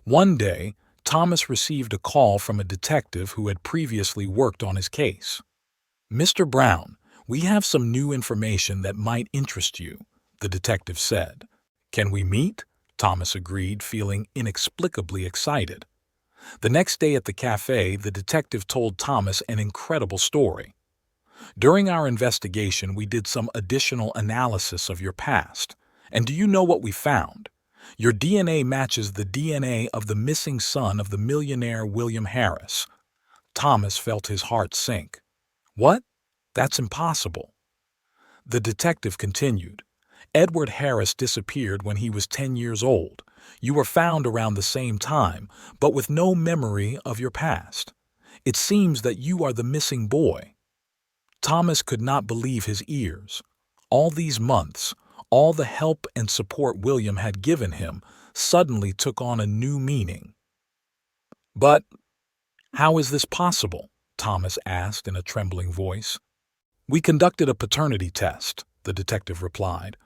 One day, Thomas received a call from a detective who had previously worked on his case. "Mr. Brown, we have some new information that might interest you," the detective said. "Can we meet?" Thomas agreed, feeling inexplicably excited. The next day at the cafe, the detective told Thomas an incredible story. "During our investigation, we did some additional analysis of your past. And do you know what we found? Your DNA matches the DNA of the missing son of the millionaire William Harris." Thomas felt his heart sink. "What? That's impossible." The detective continued. "Edward Harris disappeared when he was 10 years old. You were found around the same time, but with no memory of your past. It seems that you are the missing boy." Thomas could not believe his ears. All these months, all the help and support William had given him suddenly took on a new meaning. "But how is this possible?" Thomas asked in a trembling voice. "We conducted a paternity test," the detective replied.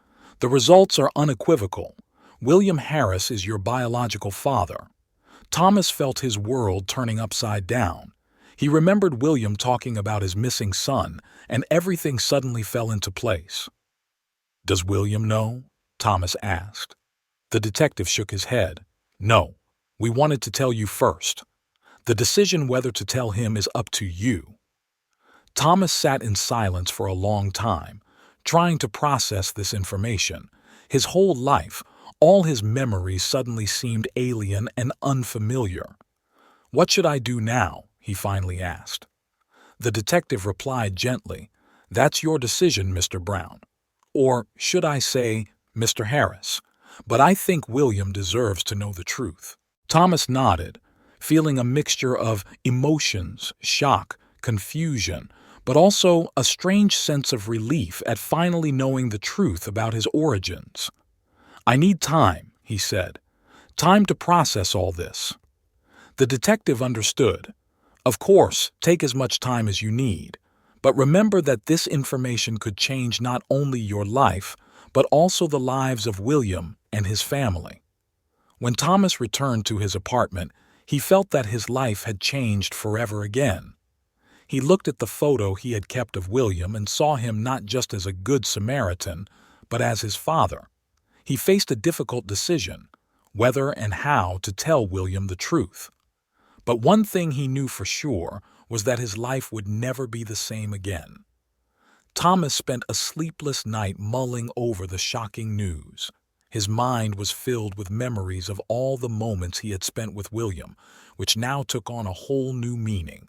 "The results are unequivocal. William Harris is your biological father." Thomas felt his world turning upside down. He remembered William talking about his missing son, and everything suddenly fell into place. "Does William know?" Thomas asked. The detective shook his head. "No, we wanted to tell you first. The decision whether to tell him is up to you." Thomas sat in silence for a long time, trying to process this information. His whole life, all his memories suddenly seemed alien and unfamiliar. "What should I do now?" he finally asked. The detective replied gently, "That's your decision, Mr. Brown. Or should I say, Mr. Harris? But I think William deserves to know the truth." Thomas nodded, feeling a mixture of emotions, shock, confusion, but also a strange sense of relief at finally knowing the truth about his origins. "I need time," he said. "Time to process all this." The detective understood. "Of course, take as much time as you need. But remember that this information could change not only your life, but also the lives of William and his family." When Thomas returned to his apartment, he felt that his life had changed forever again. He looked at the photo he had kept of William and saw him not just as a good Samaritan, but as his father. He faced a difficult decision, whether and how to tell William the truth. But one thing he knew for sure was that his life would never be the same again. Thomas spent a sleepless night mulling over the shocking news. His mind was filled with memories of all the moments he had spent with William, which now took on a whole new meaning.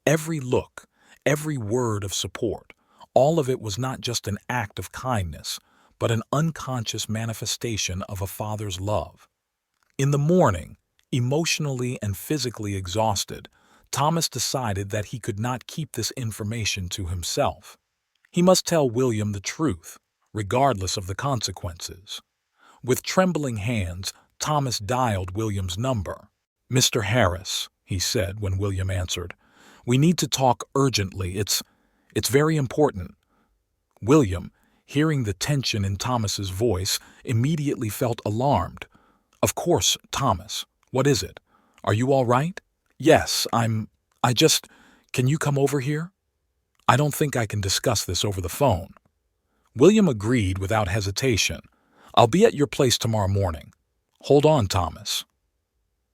Every look, every word of support, all of it was not just an act of kindness, but an unconscious manifestation of a father's love. In the morning, emotionally and physically exhausted, Thomas decided that he could not keep this information to himself. He must tell William the truth, regardless of the consequences. With trembling hands, Thomas dialed William's number. "Mr. Harris," he said when William answered, "we need to talk urgently. It's very important." William, hearing the tension in Thomas's voice, immediately felt alarmed. "Of course, Thomas. What is it? Are you all right?" "Yes, can you come over here? I don't think I can discuss this over the phone." William agreed without hesitation. "I'll be at your place tomorrow morning. Hold on, Thomas."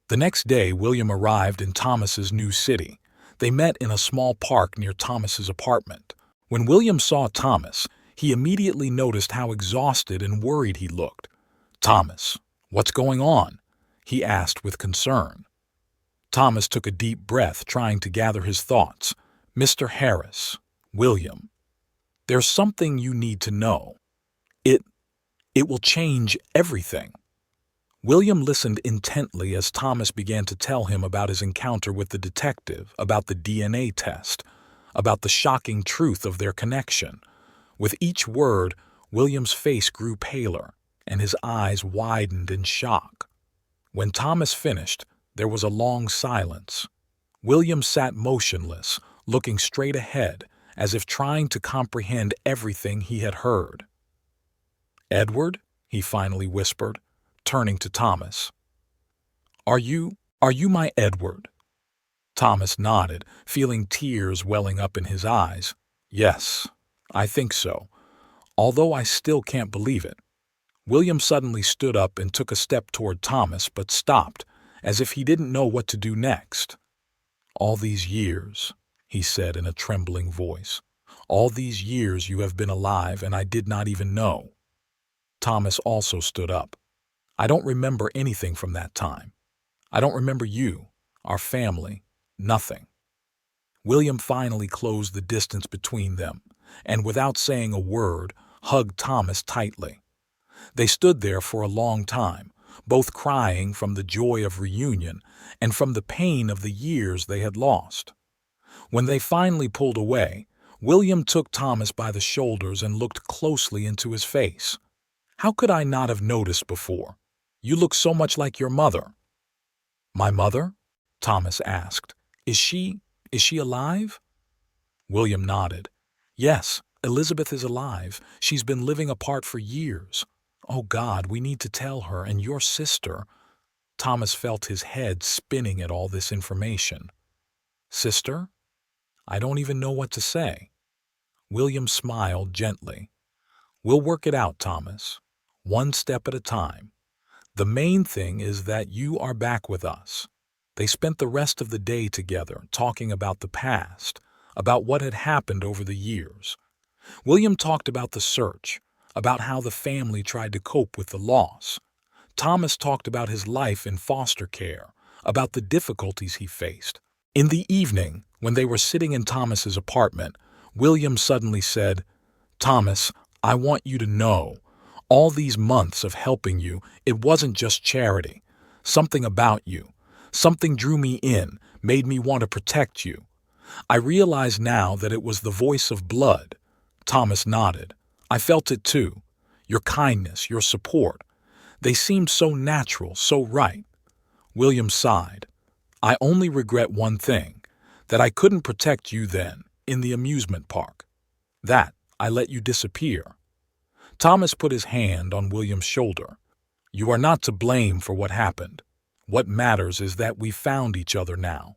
The next day, William arrived in Thomas's new city. They met in a small park near Thomas's apartment. When William saw Thomas, he immediately noticed how exhausted and worried he looked. "Thomas, what's going on?" he asked with concern. Thomas took a deep breath, trying to gather his thoughts. "Mr. Harris, William, there's something you need to know. It, it will change everything." William listened intently as Thomas began to tell him about his encounter with the detective, about the DNA test, about the shocking truth of their connection. With each word, William's face grew paler, and his eyes widened in shock. When Thomas finished, there was a long silence. William sat motionless, looking straight ahead, as if trying to comprehend everything he had heard. "Edward," he finally whispered, turning to Thomas. Are you my Edward?" Thomas nodded, feeling tears welling up in his eyes. "Yes, I think so, although I still can't believe it." William suddenly stood up and took a step toward Thomas, but stopped, as if he didn't know what to do next. "All these years," he said in a trembling voice, "all these years you have been alive, and I did not even know." Thomas also stood up. "I don't remember anything from that time. I don't remember you, our family, nothing." William finally closed the distance between them, and without saying a word, hugged Thomas tightly. They stood there for a long time, both crying from the joy of reunion and from the pain of the years they had lost. When they finally pulled away, William took Thomas by the shoulders and looked closely into his face. "How could I not have noticed before? You look so much like your mother." "My mother?" Thomas asked. Is she alive?" William nodded. "Yes, Elizabeth is alive. She's been living apart for years. Oh God, we need to tell her, and your sister." Thomas felt his head spinning at all this information. "Sister? I don't even know what to say." William smiled gently. "We'll work it out, Thomas. One step at a time. The main thing is that you are back with us." They spent the rest of the day together, talking about the past, about what had happened over the years. William talked about the search, about how the family tried to cope with the loss. Thomas talked about his life in foster care, about the difficulties he faced. In the evening, when they were sitting in Thomas's apartment, William suddenly said, "Thomas, I want you to know, all these months of helping you, it wasn't just charity. Something about you, something drew me in, made me want to protect you. I realize now that it was the voice of blood." Thomas nodded. "I felt it too. Your kindness, your support. They seemed so natural, so right." William sighed. "I only regret one thing, that I couldn't protect you then, in the amusement park. That I let you disappear." Thomas put his hand on William's shoulder. "You are not to blame for what happened. What matters is that we found each other now."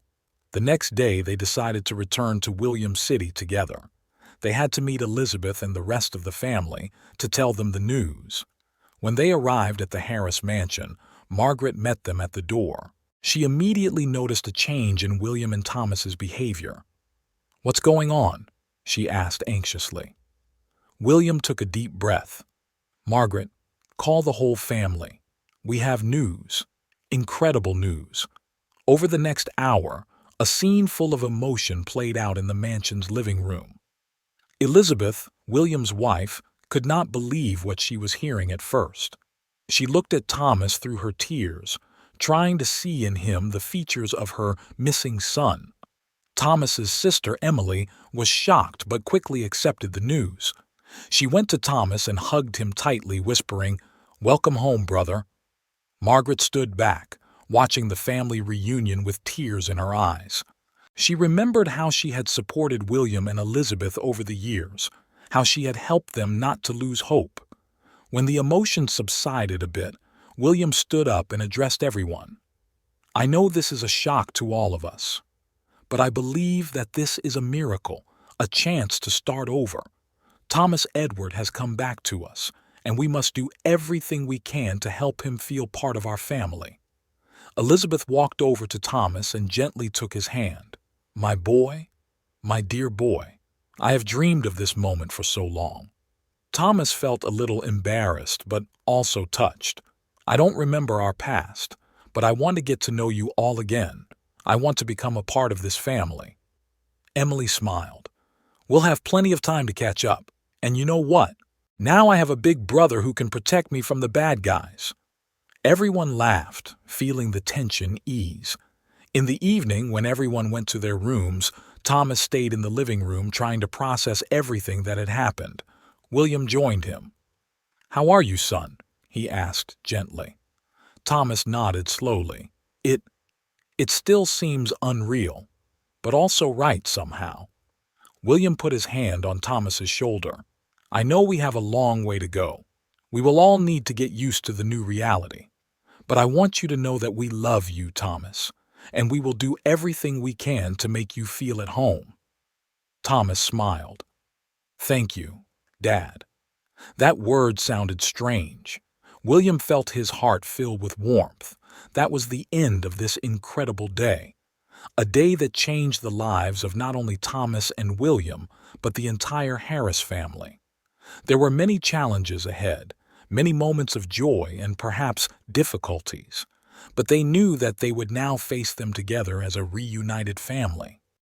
The next day they decided to return to William City together. They had to meet Elizabeth and the rest of the family to tell them the news. When they arrived at the Harris mansion, Margaret met them at the door. She immediately noticed a change in William and Thomas's behavior. "What's going on?" she asked anxiously. William took a deep breath. "Margaret, call the whole family. We have news. Incredible news." Over the next hour, a scene full of emotion played out in the mansion's living room. Elizabeth, William's wife, could not believe what she was hearing at first. She looked at Thomas through her tears, trying to see in him the features of her missing son. Thomas's sister, Emily, was shocked but quickly accepted the news. She went to Thomas and hugged him tightly, whispering, "Welcome home, brother." Margaret stood back, watching the family reunion with tears in her eyes. She remembered how she had supported William and Elizabeth over the years, how she had helped them not to lose hope. When the emotion subsided a bit, William stood up and addressed everyone. "I know this is a shock to all of us, but I believe that this is a miracle, a chance to start over. Thomas Edward has come back to us, and we must do everything we can to help him feel part of our family." Elizabeth walked over to Thomas and gently took his hand. "My boy, my dear boy, I have dreamed of this moment for so long." Thomas felt a little embarrassed, but also touched. "I don't remember our past, but I want to get to know you all again. I want to become a part of this family." Emily smiled. "We'll have plenty of time to catch up. And you know what? Now I have a big brother who can protect me from the bad guys." Everyone laughed, feeling the tension ease. In the evening, when everyone went to their rooms, Thomas stayed in the living room trying to process everything that had happened. William joined him. "How are you, son?" he asked gently. Thomas nodded slowly. It still seems unreal, but also right somehow." William put his hand on Thomas's shoulder. "I know we have a long way to go. We will all need to get used to the new reality. But I want you to know that we love you, Thomas, and we will do everything we can to make you feel at home." Thomas smiled. "Thank you, Dad." That word sounded strange. William felt his heart fill with warmth. That was the end of this incredible day. A day that changed the lives of not only Thomas and William, but the entire Harris family. There were many challenges ahead, many moments of joy and perhaps difficulties, but they knew that they would now face them together as a reunited family.